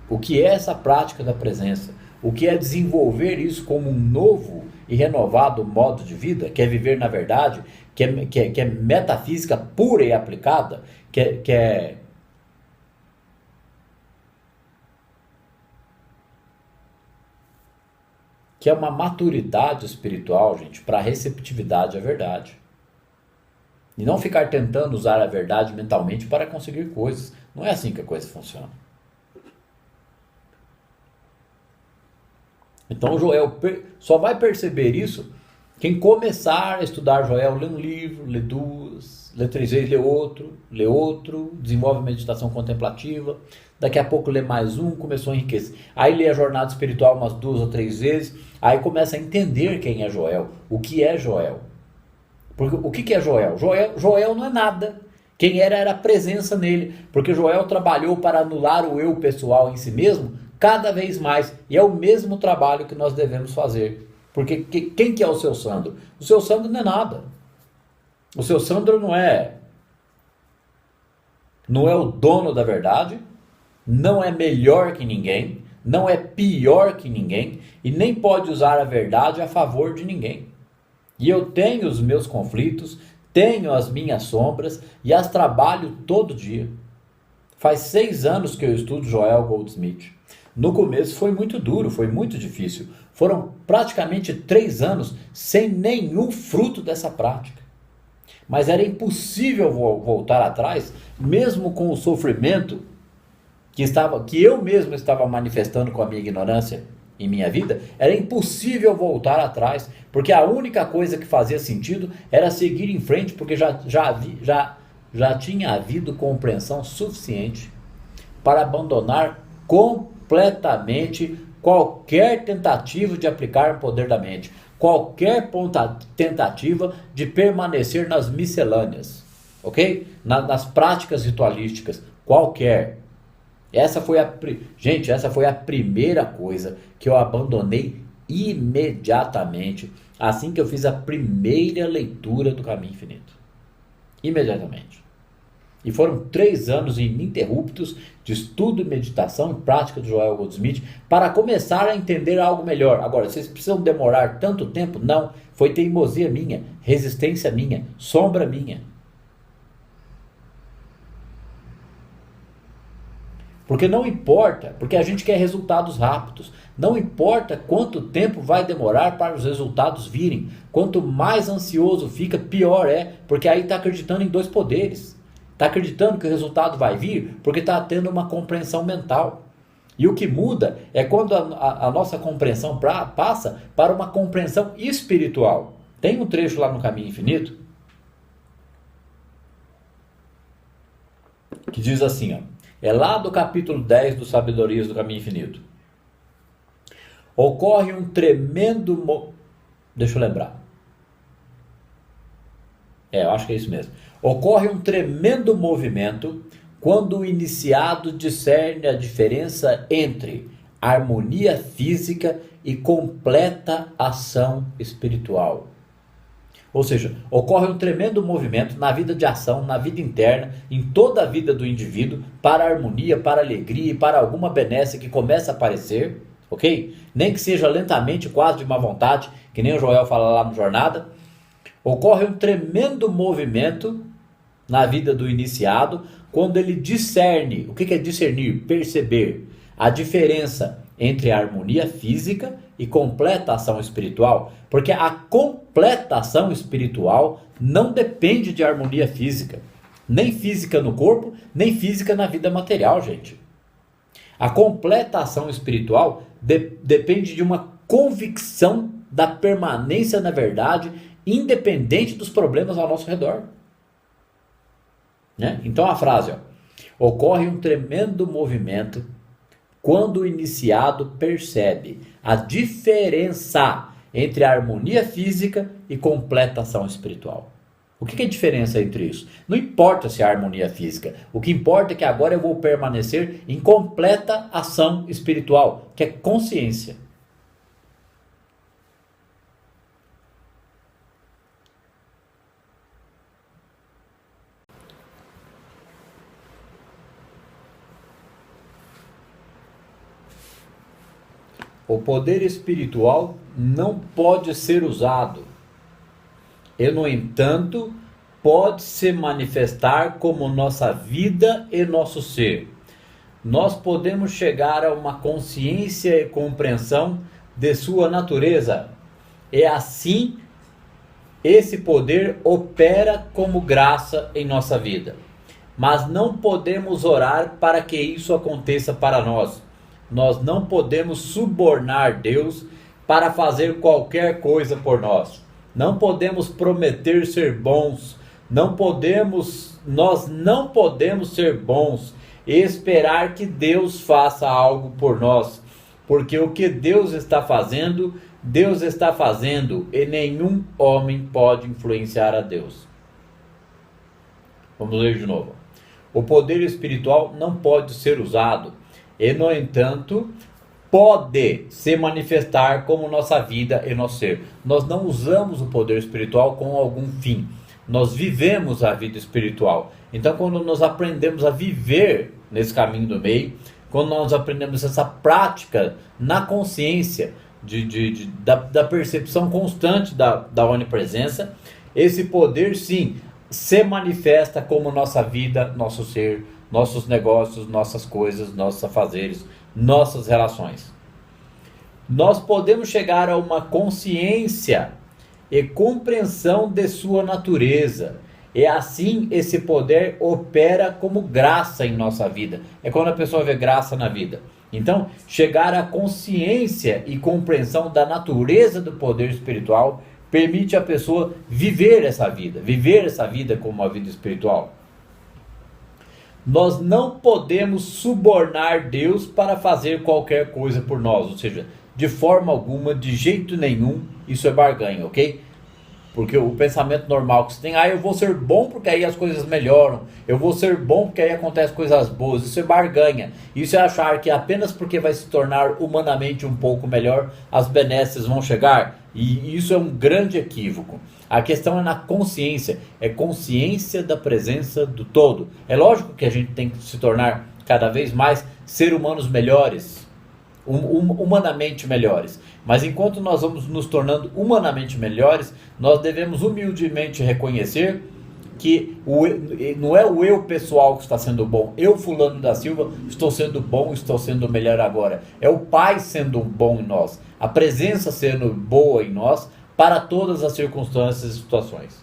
o que é essa prática da presença, o que é desenvolver isso como um novo e renovado modo de vida, que é viver na verdade, que é metafísica pura e aplicada, que é uma maturidade espiritual, gente, para receptividade à verdade. E não ficar tentando usar a verdade mentalmente para conseguir coisas. Não é assim que a coisa funciona. Então Joel só vai perceber isso quem começar a estudar Joel, lê um livro, lê duas, lê 3 vezes, lê outro, desenvolve meditação contemplativa, daqui a pouco lê mais um, começou a enriquecer. Aí lê a jornada espiritual umas 2 ou 3 vezes, aí começa a entender quem é Joel, o que é Joel. Porque o que é Joel? Joel não é nada. Quem era a presença nele, porque Joel trabalhou para anular o eu pessoal em si mesmo cada vez mais, e é o mesmo trabalho que nós devemos fazer. Porque quem que é o seu Sandro? O seu Sandro não é nada. O seu Sandro não é o dono da verdade, não é melhor que ninguém, não é pior que ninguém, e nem pode usar a verdade a favor de ninguém. E eu tenho os meus conflitos, tenho as minhas sombras e as trabalho todo dia. Faz 6 anos que eu estudo Joel Goldsmith. No começo foi muito duro, foi muito difícil. Foram praticamente 3 anos sem nenhum fruto dessa prática. Mas era impossível voltar atrás, mesmo com o sofrimento que eu mesmo estava manifestando com a minha ignorância em minha vida, era impossível voltar atrás, porque a única coisa que fazia sentido era seguir em frente, porque já tinha havido compreensão suficiente para abandonar completamente qualquer tentativa de aplicar o poder da mente, qualquer tentativa de permanecer nas miscelâneas, ok? Nas práticas ritualísticas, qualquer. Essa foi a primeira coisa que eu abandonei imediatamente, assim que eu fiz a primeira leitura do Caminho Infinito. Imediatamente. E foram 3 anos ininterruptos de estudo e meditação e prática do Joel Goldsmith para começar a entender algo melhor. Agora, vocês precisam demorar tanto tempo? Não. Foi teimosia minha, resistência minha, sombra minha. Porque não importa, porque a gente quer resultados rápidos. Não importa quanto tempo vai demorar para os resultados virem. Quanto mais ansioso fica, pior é, porque aí está acreditando em 2 poderes. Está acreditando que o resultado vai vir porque está tendo uma compreensão mental. E o que muda é quando a nossa compreensão passa para uma compreensão espiritual. Tem um trecho lá no Caminho Infinito que diz assim, ó. É lá do capítulo 10 do Sabedorias do Caminho Infinito. Ocorre um tremendo... Deixa eu lembrar. Eu acho que é isso mesmo. Ocorre um tremendo movimento quando o iniciado discerne a diferença entre harmonia física e completa ação espiritual. Ou seja, ocorre um tremendo movimento na vida de ação, na vida interna, em toda a vida do indivíduo, para a harmonia, para a alegria e para alguma benesse que começa a aparecer, ok? Nem que seja lentamente, quase de má vontade, que nem o Joel fala lá no Jornada. Ocorre um tremendo movimento na vida do iniciado, quando ele discerne. O que é discernir? Perceber a diferença entre a harmonia física e completa ação espiritual, porque a completa ação espiritual não depende de harmonia física, nem física no corpo, nem física na vida material, gente. A completa ação espiritual depende de uma convicção da permanência na verdade, independente dos problemas ao nosso redor. Né? Então a frase, ocorre um tremendo movimento quando o iniciado percebe a diferença entre a harmonia física e completa ação espiritual. O que é a diferença entre isso? Não importa se é harmonia física. O que importa é que agora eu vou permanecer em completa ação espiritual, que é consciência. O poder espiritual não pode ser usado e, no entanto, pode se manifestar como nossa vida e nosso ser. Nós podemos chegar a uma consciência e compreensão de sua natureza, e assim esse poder opera como graça em nossa vida. Mas não podemos orar para que isso aconteça para nós. Nós não podemos subornar Deus para fazer qualquer coisa por nós. Não podemos prometer ser bons. Nós não podemos ser bons e esperar que Deus faça algo por nós. Porque o que Deus está fazendo e nenhum homem pode influenciar a Deus. Vamos ler de novo. O poder espiritual não pode ser usado e, no entanto, pode se manifestar como nossa vida e nosso ser. Nós não usamos o poder espiritual com algum fim. Nós vivemos a vida espiritual. Então, quando nós aprendemos a viver nesse caminho do meio, quando nós aprendemos essa prática na consciência, da percepção constante da onipresença, esse poder, sim, se manifesta como nossa vida, nosso ser, nossos negócios, nossas coisas, nossos afazeres, nossas relações. Nós podemos chegar a uma consciência e compreensão de sua natureza. E assim esse poder opera como graça em nossa vida. É quando a pessoa vê graça na vida. Então, chegar à consciência e compreensão da natureza do poder espiritual permite a pessoa viver essa vida como uma vida espiritual. Nós não podemos subornar Deus para fazer qualquer coisa por nós, ou seja, de forma alguma, de jeito nenhum, isso é barganha, ok? Porque o pensamento normal que você tem, eu vou ser bom porque aí as coisas melhoram, eu vou ser bom porque aí acontecem coisas boas, isso é barganha. Isso é achar que apenas porque vai se tornar humanamente um pouco melhor, as benesses vão chegar, e isso é um grande equívoco. A questão é na consciência, é consciência da presença do todo. É lógico que a gente tem que se tornar cada vez mais seres humanos melhores, humanamente melhores. Mas enquanto nós vamos nos tornando humanamente melhores, nós devemos humildemente reconhecer que não é o eu pessoal que está sendo bom. Eu, fulano da Silva, estou sendo bom, estou sendo melhor agora. É o Pai sendo bom em nós, a presença sendo boa em nós para todas as circunstâncias e situações.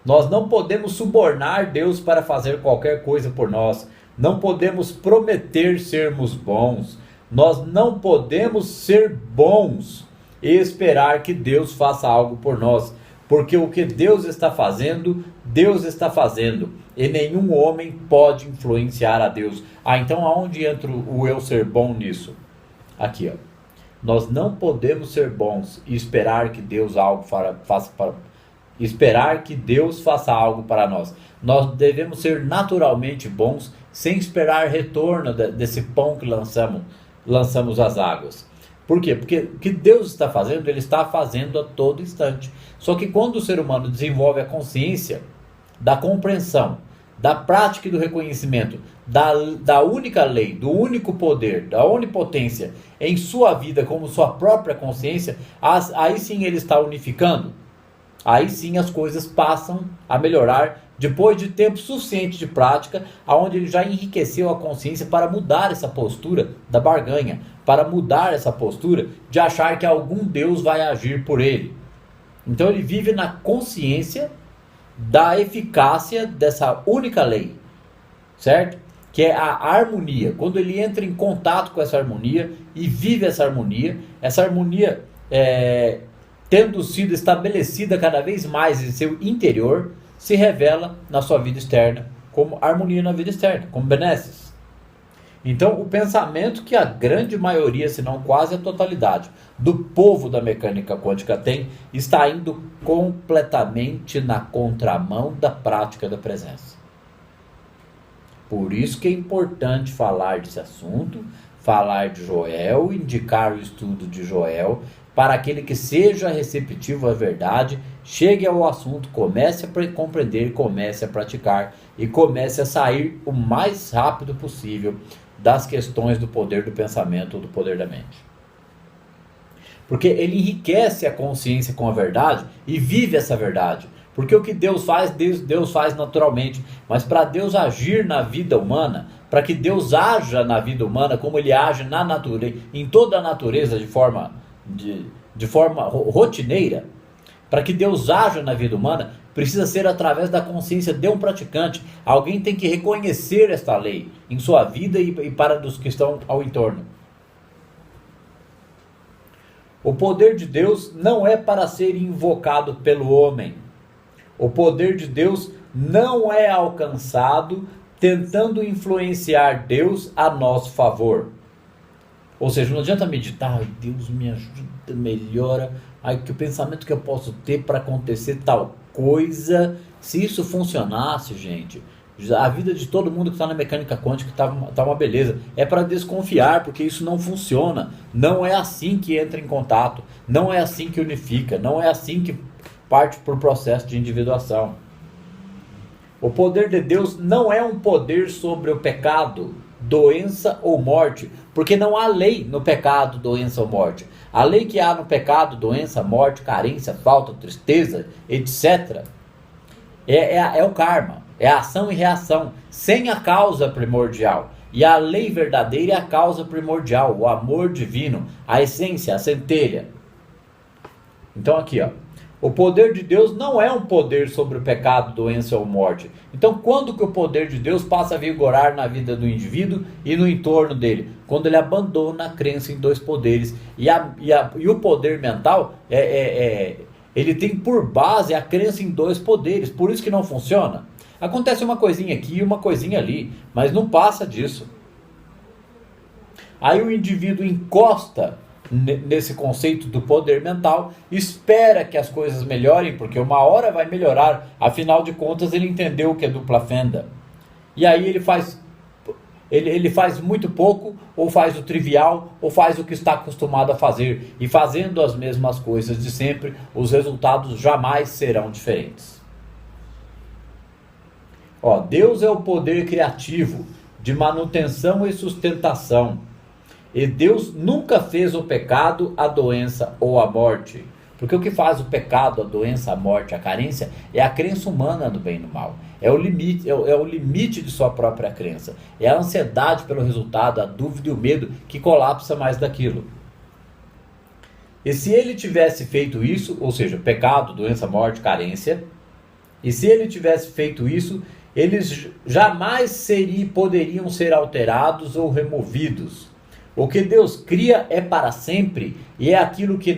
Nós não podemos subornar Deus para fazer qualquer coisa por nós. Não podemos prometer sermos bons. Nós não podemos ser bons e esperar que Deus faça algo por nós. Porque o que Deus está fazendo, e nenhum homem pode influenciar a Deus. Então aonde entra o eu ser bom nisso? Aqui, Nós não podemos ser bons e esperar que Deus faça esperar que Deus faça algo para nós. Nós devemos ser naturalmente bons, sem esperar retorno desse pão que lançamos às águas. Por quê? Porque o que Deus está fazendo, Ele está fazendo a todo instante. Só que quando o ser humano desenvolve a consciência da compreensão, da prática e do reconhecimento da única lei, do único poder, da onipotência em sua vida como sua própria consciência, aí sim ele está unificando. Aí sim as coisas passam a melhorar depois de tempo suficiente de prática, aonde ele já enriqueceu a consciência para mudar essa postura da barganha, para mudar essa postura de achar que algum Deus vai agir por ele. Então ele vive na consciência da eficácia dessa única lei, certo? Que é a harmonia. Quando ele entra em contato com essa harmonia e vive essa harmonia tendo sido estabelecida cada vez mais em seu interior, se revela na sua vida externa como harmonia na vida externa, como benesses. Então, o pensamento que a grande maioria, se não quase a totalidade, do povo da mecânica quântica tem, está indo completamente na contramão da prática da presença. Por isso que é importante falar desse assunto, falar de Joel, indicar o estudo de Joel, para aquele que seja receptivo à verdade, chegue ao assunto, comece a compreender, comece a praticar e comece a sair o mais rápido possível das questões do poder do pensamento ou do poder da mente. Porque ele enriquece a consciência com a verdade e vive essa verdade. Porque o que Deus faz, Deus faz naturalmente. Mas para Deus agir na vida humana, para que Deus haja na vida humana como Ele age na natureza, em toda a natureza de forma rotineira, para que Deus haja na vida humana, precisa ser através da consciência de um praticante. Alguém tem que reconhecer esta lei em sua vida e para os que estão ao entorno. O poder de Deus não é para ser invocado pelo homem. O poder de Deus não é alcançado tentando influenciar Deus a nosso favor. Ou seja, não adianta meditar, Deus me ajuda, melhora, que o pensamento que eu posso ter para acontecer tal coisa. Se isso funcionasse, gente, a vida de todo mundo que está na mecânica quântica tá uma beleza. É para desconfiar, porque isso não funciona. Não é assim que entra em contato, não é assim que unifica, não é assim que parte para o processo de individuação. O poder de Deus não é um poder sobre o pecado, doença ou morte, porque não há lei no pecado, doença ou morte. A lei que há no pecado, doença, morte, carência, falta, tristeza, etc. é o karma, é a ação e reação, sem a causa primordial. E a lei verdadeira é a causa primordial, o amor divino, a essência, a centelha. Então aqui, o poder de Deus não é um poder sobre o pecado, doença ou morte. Então, quando que o poder de Deus passa a vigorar na vida do indivíduo e no entorno dele? Quando ele abandona a crença em dois poderes. E o poder mental, ele tem por base a crença em dois poderes. Por isso que não funciona. Acontece uma coisinha aqui e uma coisinha ali, mas não passa disso. Aí o indivíduo encosta nesse conceito do poder mental, espera que as coisas melhorem, porque uma hora vai melhorar, afinal de contas ele entendeu o que é dupla fenda. E aí ele faz muito pouco, ou faz o trivial, ou faz o que está acostumado a fazer, e fazendo as mesmas coisas de sempre, os resultados jamais serão diferentes. Deus é o poder criativo, de manutenção e sustentação. E Deus nunca fez o pecado, a doença ou a morte. Porque o que faz o pecado, a doença, a morte, a carência, é a crença humana do bem e do mal. É o limite de sua própria crença. É a ansiedade pelo resultado, a dúvida e o medo que colapsa mais daquilo. E se ele tivesse feito isso, ou seja, pecado, doença, morte, carência, e se ele tivesse feito isso, eles jamais poderiam ser alterados ou removidos. O que Deus cria é para sempre, e é aquilo que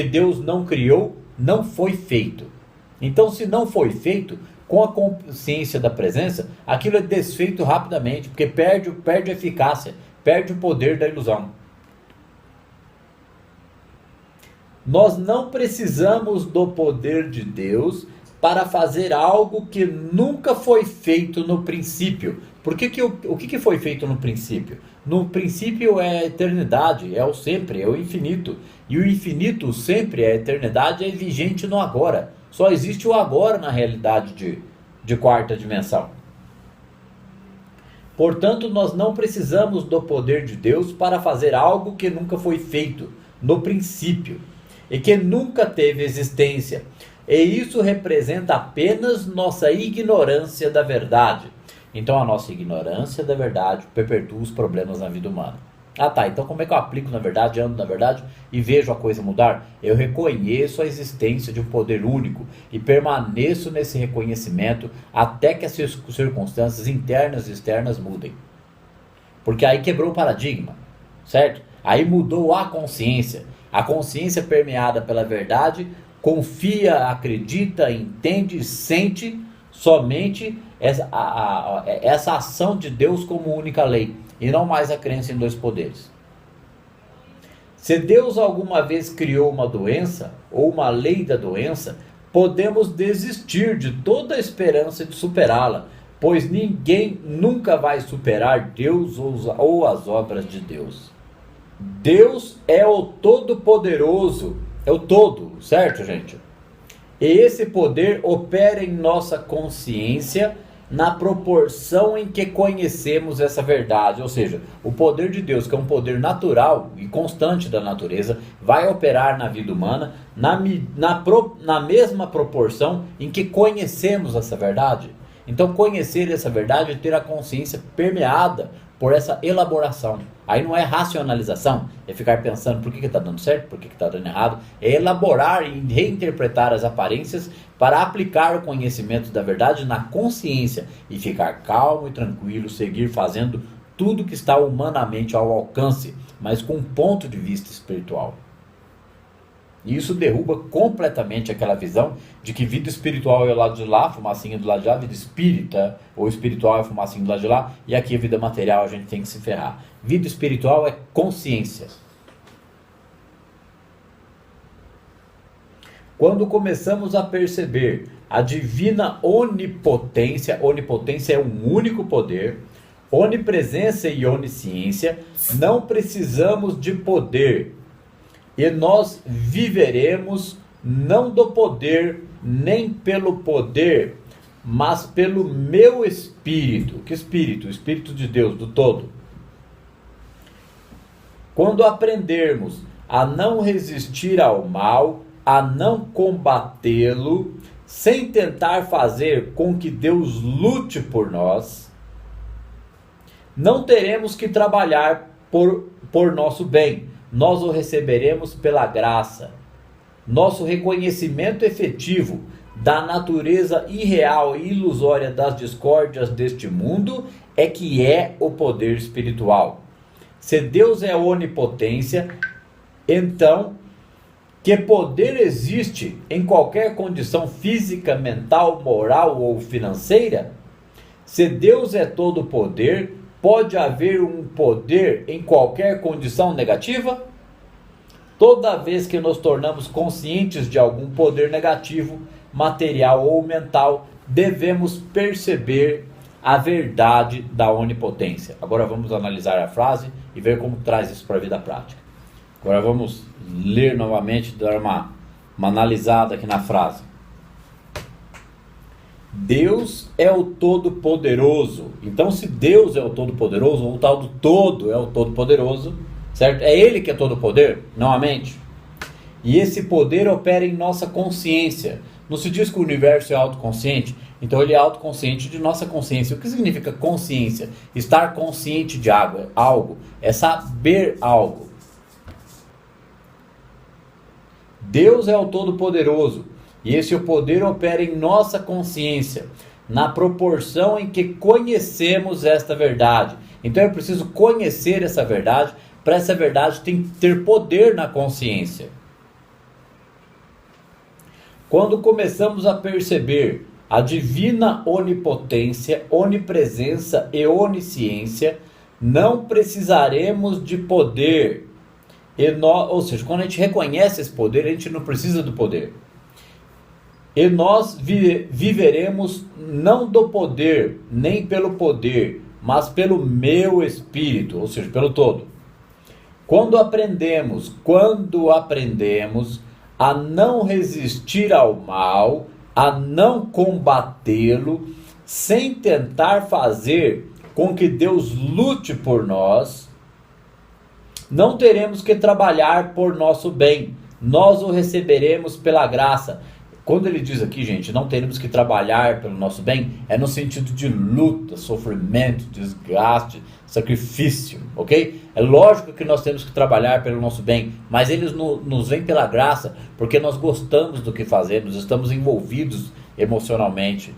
Deus não criou, não foi feito. Então, se não foi feito, com a consciência da presença, aquilo é desfeito rapidamente, porque perde a eficácia, perde o poder da ilusão. Nós não precisamos do poder de Deus para fazer algo que nunca foi feito no princípio. O que foi feito no princípio? No princípio é a eternidade, é o sempre, é o infinito. E o infinito, sempre, a eternidade, é vigente no agora. Só existe o agora na realidade de quarta dimensão. Portanto, nós não precisamos do poder de Deus para fazer algo que nunca foi feito no princípio e que nunca teve existência. E isso representa apenas nossa ignorância da verdade. Então a nossa ignorância da verdade perpetua os problemas na vida humana. Ah tá, então como é que eu aplico na verdade, ando na verdade e vejo a coisa mudar? Eu reconheço a existência de um poder único e permaneço nesse reconhecimento até que as circunstâncias internas e externas mudem. Porque aí quebrou o paradigma, certo? Aí mudou a consciência. A consciência permeada pela verdade confia, acredita, entende e sente somente essa ação de Deus como única lei, e não mais a crença em dois poderes. Se Deus alguma vez criou uma doença, ou uma lei da doença, podemos desistir de toda a esperança de superá-la, pois ninguém nunca vai superar Deus ou as obras de Deus. Deus é o Todo-Poderoso, é o todo, certo, gente? E esse poder opera em nossa consciência na proporção em que conhecemos essa verdade. Ou seja, o poder de Deus, que é um poder natural e constante da natureza, vai operar na vida humana na mesma proporção em que conhecemos essa verdade. Então, conhecer essa verdade é ter a consciência permeada por essa elaboração. Aí não é racionalização, é ficar pensando por que está dando certo, por que está dando errado. É elaborar e reinterpretar as aparências para aplicar o conhecimento da verdade na consciência e ficar calmo e tranquilo, seguir fazendo tudo que está humanamente ao alcance, mas com um ponto de vista espiritual. E isso derruba completamente aquela visão de que vida espiritual é o lado de lá, fumacinha do lado de lá, vida espírita ou espiritual é fumacinha do lado de lá, e aqui a vida material a gente tem que se ferrar. Vida espiritual é consciência. Quando começamos a perceber a divina onipotência, onipotência é um único poder, onipresença e onisciência, não precisamos de poder. E nós viveremos não do poder, nem pelo poder, mas pelo meu espírito. Que espírito? O Espírito de Deus, do todo. Quando aprendermos a não resistir ao mal, a não combatê-lo, sem tentar fazer com que Deus lute por nós, não teremos que trabalhar por nosso bem. Nós o receberemos pela graça. Nosso reconhecimento efetivo da natureza irreal e ilusória das discórdias deste mundo é que é o poder espiritual. Se Deus é onipotência, então, que poder existe em qualquer condição física, mental, moral ou financeira? Se Deus é todo poder, pode haver um poder em qualquer condição negativa? Toda vez que nos tornamos conscientes de algum poder negativo, material ou mental, devemos perceber a verdade da onipotência. Agora vamos analisar a frase e ver como traz isso para a vida prática. Agora vamos ler novamente, dar uma analisada aqui na frase. Deus é o Todo-Poderoso. Então, se Deus é o Todo-Poderoso, ou o tal do todo é o Todo-Poderoso, certo? É Ele que é todo poder, não a mente. E esse poder opera em nossa consciência. Não se diz que o universo é autoconsciente? Então ele é autoconsciente de nossa consciência. O que significa consciência? Estar consciente de algo. É saber algo. Deus é o Todo-Poderoso. E esse poder opera em nossa consciência, na proporção em que conhecemos esta verdade. Então é preciso conhecer essa verdade, para essa verdade ter poder na consciência. Quando começamos a perceber a divina onipotência, onipresença e onisciência, não precisaremos de poder. ou seja, quando a gente reconhece esse poder, a gente não precisa do poder. E nós viveremos não do poder, nem pelo poder, mas pelo meu espírito, ou seja, pelo todo. Quando aprendemos a não resistir ao mal, a não combatê-lo, sem tentar fazer com que Deus lute por nós, não teremos que trabalhar por nosso bem, nós o receberemos pela graça. Quando ele diz aqui, gente, não teremos que trabalhar pelo nosso bem, é no sentido de luta, sofrimento, desgaste, sacrifício, ok? É lógico que nós temos que trabalhar pelo nosso bem, mas ele nos vem pela graça, porque nós gostamos do que fazemos, estamos envolvidos emocionalmente.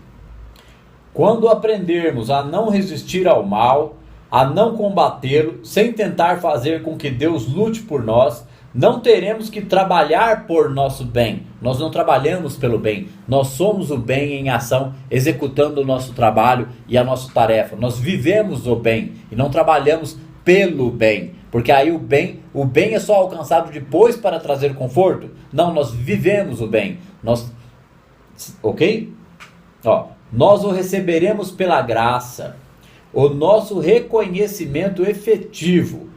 Quando aprendermos a não resistir ao mal, a não combatê-lo, sem tentar fazer com que Deus lute por nós, não teremos que trabalhar por nosso bem. Nós não trabalhamos pelo bem. Nós somos o bem em ação, executando o nosso trabalho e a nossa tarefa. Nós vivemos o bem e não trabalhamos pelo bem. Porque aí o bem é só alcançado depois para trazer conforto. Não, nós vivemos o bem. Ok? Nós o receberemos pela graça. O nosso reconhecimento efetivo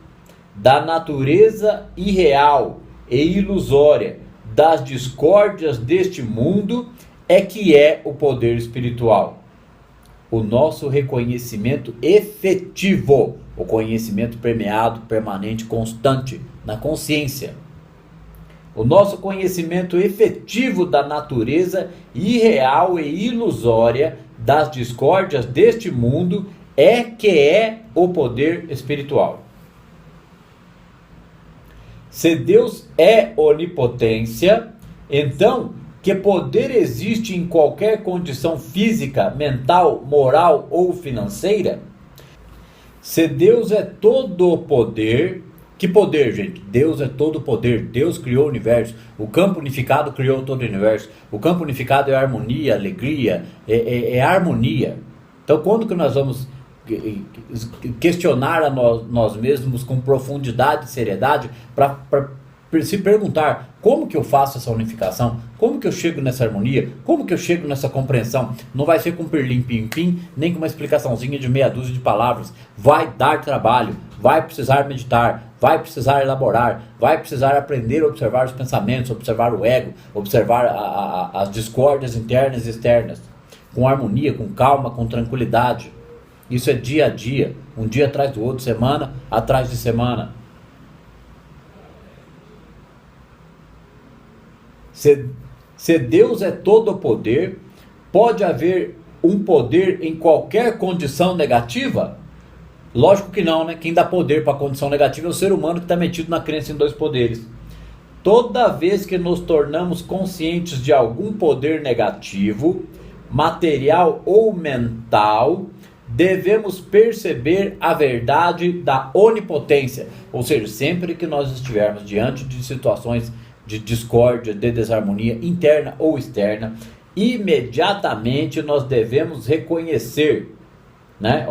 da natureza irreal e ilusória das discórdias deste mundo é que é o poder espiritual. O nosso reconhecimento efetivo, o conhecimento permeado, permanente, constante na consciência. O nosso conhecimento efetivo da natureza irreal e ilusória das discórdias deste mundo é que é o poder espiritual. Se Deus é onipotência, então que poder existe em qualquer condição física, mental, moral ou financeira? Se Deus é todo o poder, que poder, gente? Deus é todo o poder, Deus criou o universo, o campo unificado criou todo o universo, o campo unificado é harmonia, alegria, é harmonia. Então quando que nós vamos questionar a nós mesmos com profundidade e seriedade para se perguntar como que eu faço essa unificação, como que eu chego nessa harmonia, como que eu chego nessa compreensão? Não vai ser com pirlim-pim-pim, nem com uma explicaçãozinha de meia dúzia de palavras. Vai dar trabalho, vai precisar meditar, vai precisar elaborar, vai precisar aprender a observar os pensamentos, observar o ego, observar as discórdias internas e externas, com harmonia, com calma, com tranquilidade. Isso é dia a dia, um dia atrás do outro, semana atrás de semana. Se Deus é todo o poder, pode haver um poder em qualquer condição negativa? Lógico que não, né? Quem dá poder para a condição negativa é o ser humano que está metido na crença em dois poderes. Toda vez que nos tornamos conscientes de algum poder negativo, material ou mental, devemos perceber a verdade da onipotência. Ou seja, sempre que nós estivermos diante de situações de discórdia, de desarmonia interna ou externa, imediatamente nós devemos reconhecer, né?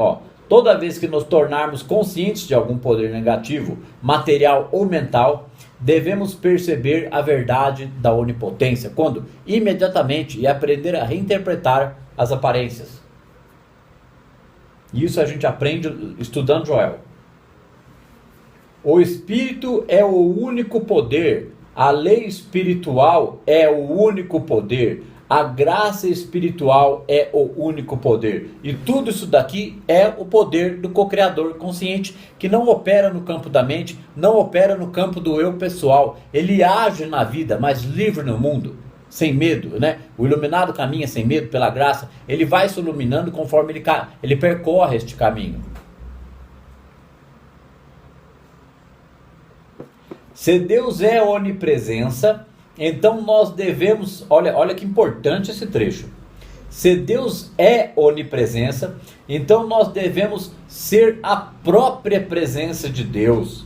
Toda vez que nos tornarmos conscientes de algum poder negativo, material ou mental, devemos perceber a verdade da onipotência. Quando? Imediatamente, e aprender a reinterpretar as aparências. Isso a gente aprende estudando Joel. O Espírito é o único poder. A lei espiritual é o único poder. A graça espiritual é o único poder. E tudo isso daqui é o poder do co-criador consciente, que não opera no campo da mente, não opera no campo do eu pessoal. Ele age na vida, mas livre no mundo, sem medo, né? O iluminado caminha sem medo pela graça. Ele vai se iluminando conforme ele percorre este caminho. Se Deus é onipresença, então nós devemos, olha que importante esse trecho. Se Deus é onipresença, então nós devemos ser a própria presença de Deus.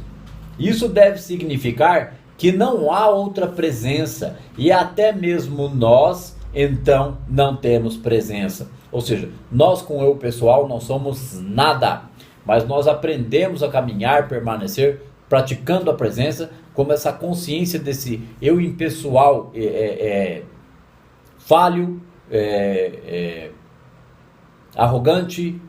Isso deve significar que não há outra presença, e até mesmo nós, então, não temos presença. Ou seja, nós com o eu pessoal não somos nada, mas nós aprendemos a caminhar, permanecer, praticando a presença como essa consciência desse eu impessoal falho, arrogante,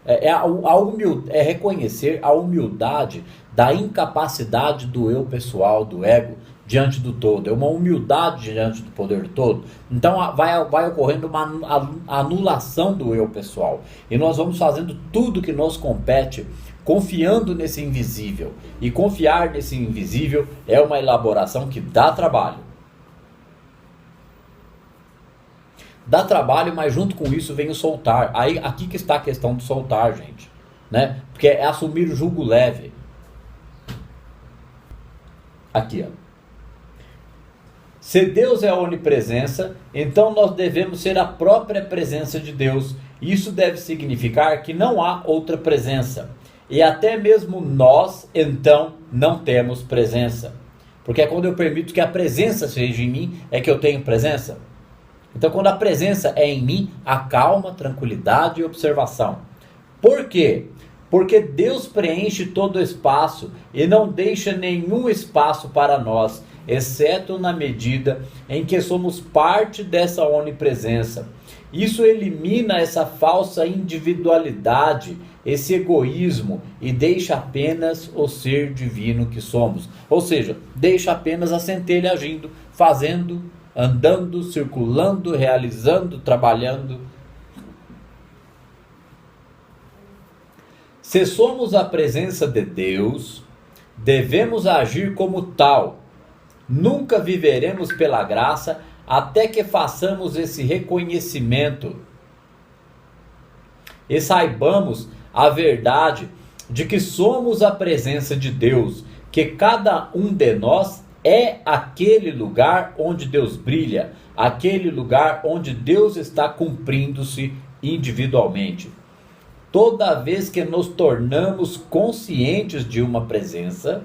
é reconhecer a humildade da incapacidade do eu pessoal, do ego, diante do todo. É uma humildade diante do poder do todo. Então vai ocorrendo uma anulação do eu pessoal. E nós vamos fazendo tudo que nos compete, confiando nesse invisível. E confiar nesse invisível é uma elaboração que dá trabalho. Dá trabalho, mas junto com isso vem o soltar. Aí, aqui que está a questão do soltar, gente. Né? Porque é assumir o jugo leve. Aqui, ó. Se Deus é a onipresença, então nós devemos ser a própria presença de Deus. Isso deve significar que não há outra presença. E até mesmo nós, então, não temos presença. Porque é quando eu permito que a presença seja em mim, é que eu tenho presença. Então, quando a presença é em mim, há calma, tranquilidade e observação. Por quê? Porque Deus preenche todo o espaço e não deixa nenhum espaço para nós, exceto na medida em que somos parte dessa onipresença. Isso elimina essa falsa individualidade, esse egoísmo, e deixa apenas o ser divino que somos. Ou seja, deixa apenas a centelha agindo, fazendo, andando, circulando, realizando, trabalhando. Se somos a presença de Deus, devemos agir como tal. Nunca viveremos pela graça até que façamos esse reconhecimento e saibamos a verdade de que somos a presença de Deus, que cada um de nós é aquele lugar onde Deus brilha, aquele lugar onde Deus está cumprindo-se individualmente. Toda vez que nos tornamos conscientes de uma presença,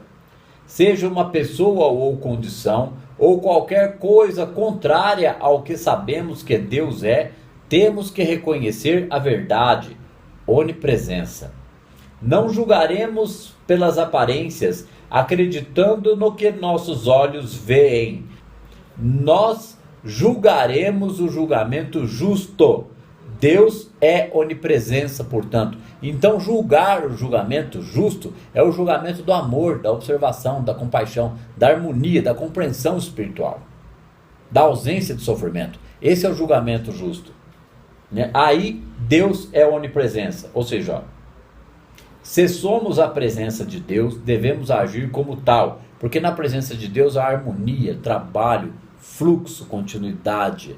seja uma pessoa ou condição, ou qualquer coisa contrária ao que sabemos que Deus é, temos que reconhecer a verdade, onipresença. Não julgaremos pelas aparências, acreditando no que nossos olhos veem. Nós julgaremos o julgamento justo. Deus é onipresença, portanto. Então, julgar o julgamento justo é o julgamento do amor, da observação, da compaixão, da harmonia, da compreensão espiritual, da ausência de sofrimento. Esse é o julgamento justo. Aí, Deus é onipresença. Ou seja, ó, se somos a presença de Deus, devemos agir como tal. Porque na presença de Deus há harmonia, trabalho, fluxo, continuidade.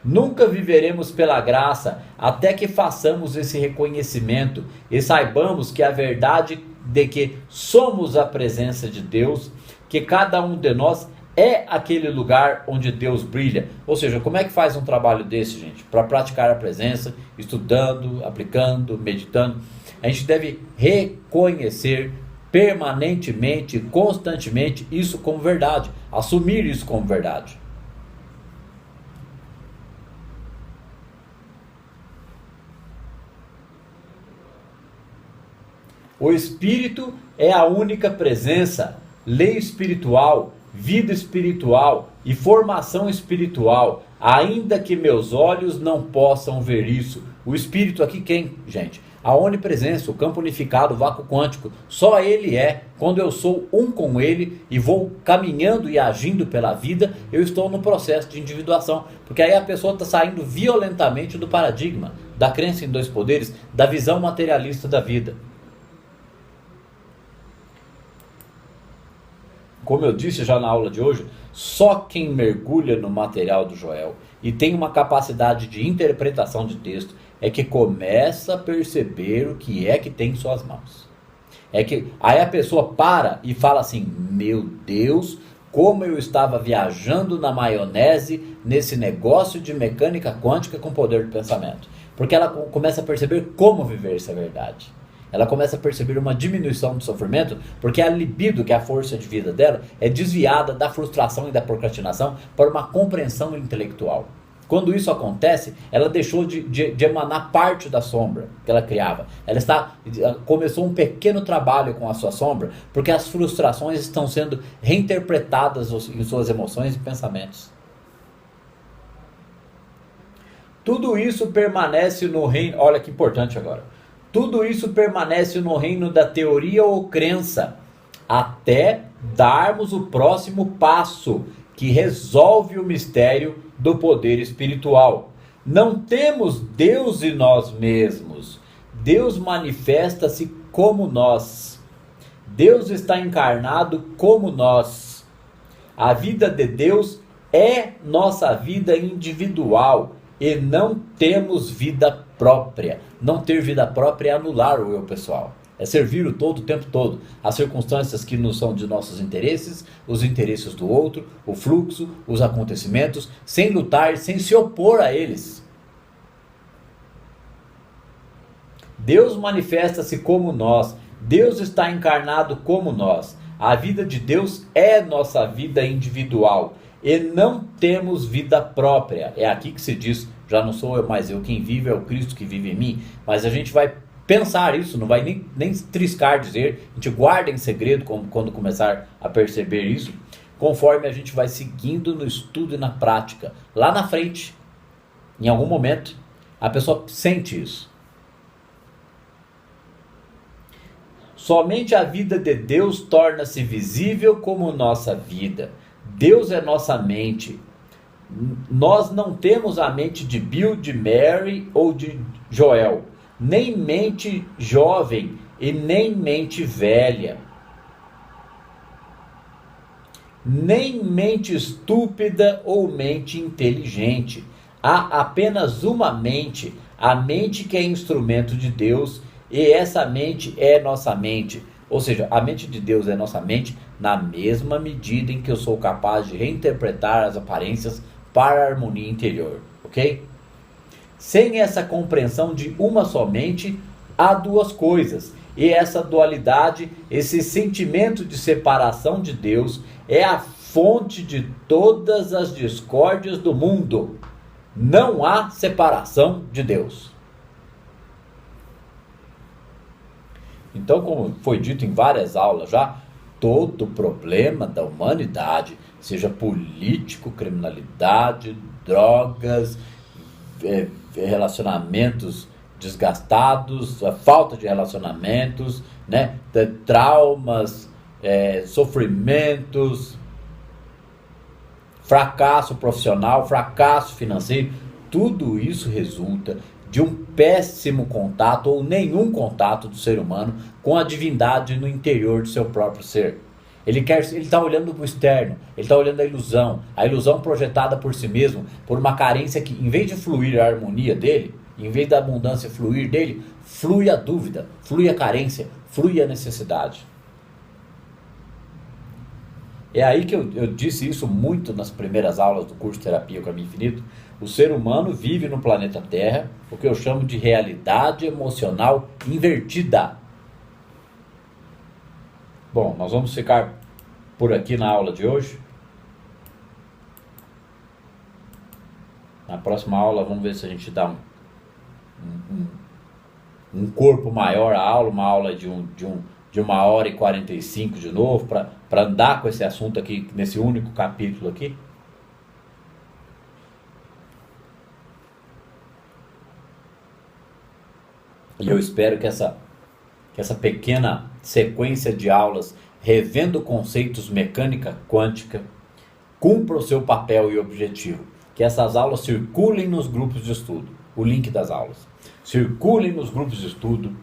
Nunca viveremos pela graça até que façamos esse reconhecimento e saibamos que a verdade de que somos a presença de Deus, que cada um de nós é aquele lugar onde Deus brilha. Ou seja, como é que faz um trabalho desse, gente? Para praticar a presença, estudando, aplicando, meditando, a gente deve reconhecer permanentemente, constantemente isso como verdade, assumir isso como verdade. O Espírito é a única presença, lei espiritual, vida espiritual e formação espiritual, ainda que meus olhos não possam ver isso. O Espírito aqui quem, gente? A onipresença, o campo unificado, o vácuo quântico, só ele é. Quando eu sou um com ele e vou caminhando e agindo pela vida, eu estou no processo de individuação, porque aí a pessoa está saindo violentamente do paradigma, da crença em dois poderes, da visão materialista da vida. Como eu disse já na aula de hoje, só quem mergulha no material do Joel e tem uma capacidade de interpretação de texto é que começa a perceber o que é que tem em suas mãos. Aí a pessoa para e fala assim: meu Deus, como eu estava viajando na maionese nesse negócio de mecânica quântica com poder do pensamento. Porque ela começa a perceber como viver essa verdade. Ela começa a perceber uma diminuição do sofrimento, porque a libido, que é a força de vida dela, é desviada da frustração e da procrastinação para uma compreensão intelectual. Quando isso acontece, ela deixou de emanar parte da sombra que ela criava. Começou um pequeno trabalho com a sua sombra, porque as frustrações estão sendo reinterpretadas em suas emoções e pensamentos. Tudo isso permanece no reino, olha que importante agora. Tudo isso permanece no reino da teoria ou crença, até darmos o próximo passo, que resolve o mistério do poder espiritual. Não temos Deus em nós mesmos. Deus manifesta-se como nós. Deus está encarnado como nós. A vida de Deus é nossa vida individual e não temos vida própria. Não ter vida própria é anular o eu pessoal. É servir o todo o tempo todo. As circunstâncias que não são de nossos interesses, os interesses do outro, o fluxo, os acontecimentos, sem lutar, sem se opor a eles. Deus manifesta-se como nós. Deus está encarnado como nós. A vida de Deus é nossa vida individual. E não temos vida própria. É aqui que se diz, já não sou eu mais eu quem vive, é o Cristo que vive em mim. Mas a gente vai pensar isso, não vai nem triscar dizer, a gente guarda em segredo quando começar a perceber isso, conforme a gente vai seguindo no estudo e na prática. Lá na frente, em algum momento, a pessoa sente isso. Somente a vida de Deus torna-se visível como nossa vida. Deus é nossa mente. Nós não temos a mente de Bill, de Mary ou de Joel. Nem mente jovem e nem mente velha. Nem mente estúpida ou mente inteligente. Há apenas uma mente, a mente que é instrumento de Deus, e essa mente é nossa mente. Ou seja, a mente de Deus é nossa mente na mesma medida em que eu sou capaz de reinterpretar as aparências para a harmonia interior, ok? Sem essa compreensão de uma só mente, há duas coisas. E essa dualidade, esse sentimento de separação de Deus, é a fonte de todas as discórdias do mundo. Não há separação de Deus. Então, como foi dito em várias aulas já, todo problema da humanidade, seja político, criminalidade, drogas, relacionamentos desgastados, a falta de relacionamentos, né, traumas, sofrimentos, fracasso profissional, fracasso financeiro, tudo isso resulta de um péssimo contato ou nenhum contato do ser humano com a divindade no interior do seu próprio ser. Ele está olhando para o externo, ele está olhando a ilusão projetada por si mesmo, por uma carência que, em vez de fluir a harmonia dele, em vez da abundância fluir dele, flui a dúvida, flui a carência, flui a necessidade. É aí que eu disse isso muito nas primeiras aulas do curso Terapia ao Caminho Infinito. O ser humano vive no planeta Terra o que eu chamo de realidade emocional invertida. Bom, nós vamos ficar por aqui na aula de hoje. Na próxima aula vamos ver se a gente dá um corpo maior à aula, uma aula de 1h45 de novo, para andar com esse assunto aqui, nesse único capítulo aqui. E eu espero que essa pequena sequência de aulas, revendo conceitos mecânica quântica, cumpra o seu papel e objetivo. Que essas aulas circulem nos grupos de estudo. O link das aulas. Circulem nos grupos de estudo.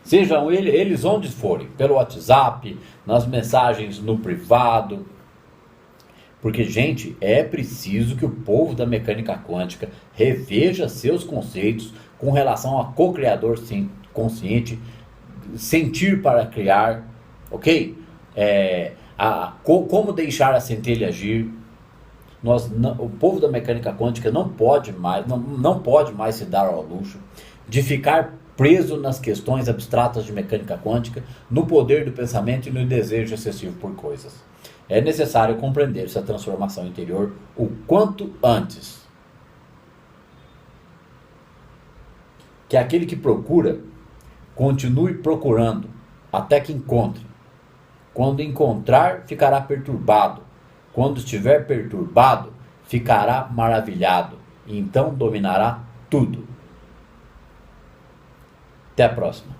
Sejam eles onde forem. Pelo WhatsApp, nas mensagens no privado. Porque, gente, é preciso que o povo da mecânica quântica reveja seus conceitos com relação a co-criador consciente, sentir para criar, ok? Como deixar a centelha agir. O povo da mecânica quântica não pode mais se dar ao luxo de ficar preso nas questões abstratas de mecânica quântica, no poder do pensamento e no desejo excessivo por coisas. É necessário compreender essa transformação interior o quanto antes. que aquele que procura continue procurando até que encontre. Quando encontrar, ficará perturbado. Quando estiver perturbado, ficará maravilhado. E então dominará tudo. Até a próxima.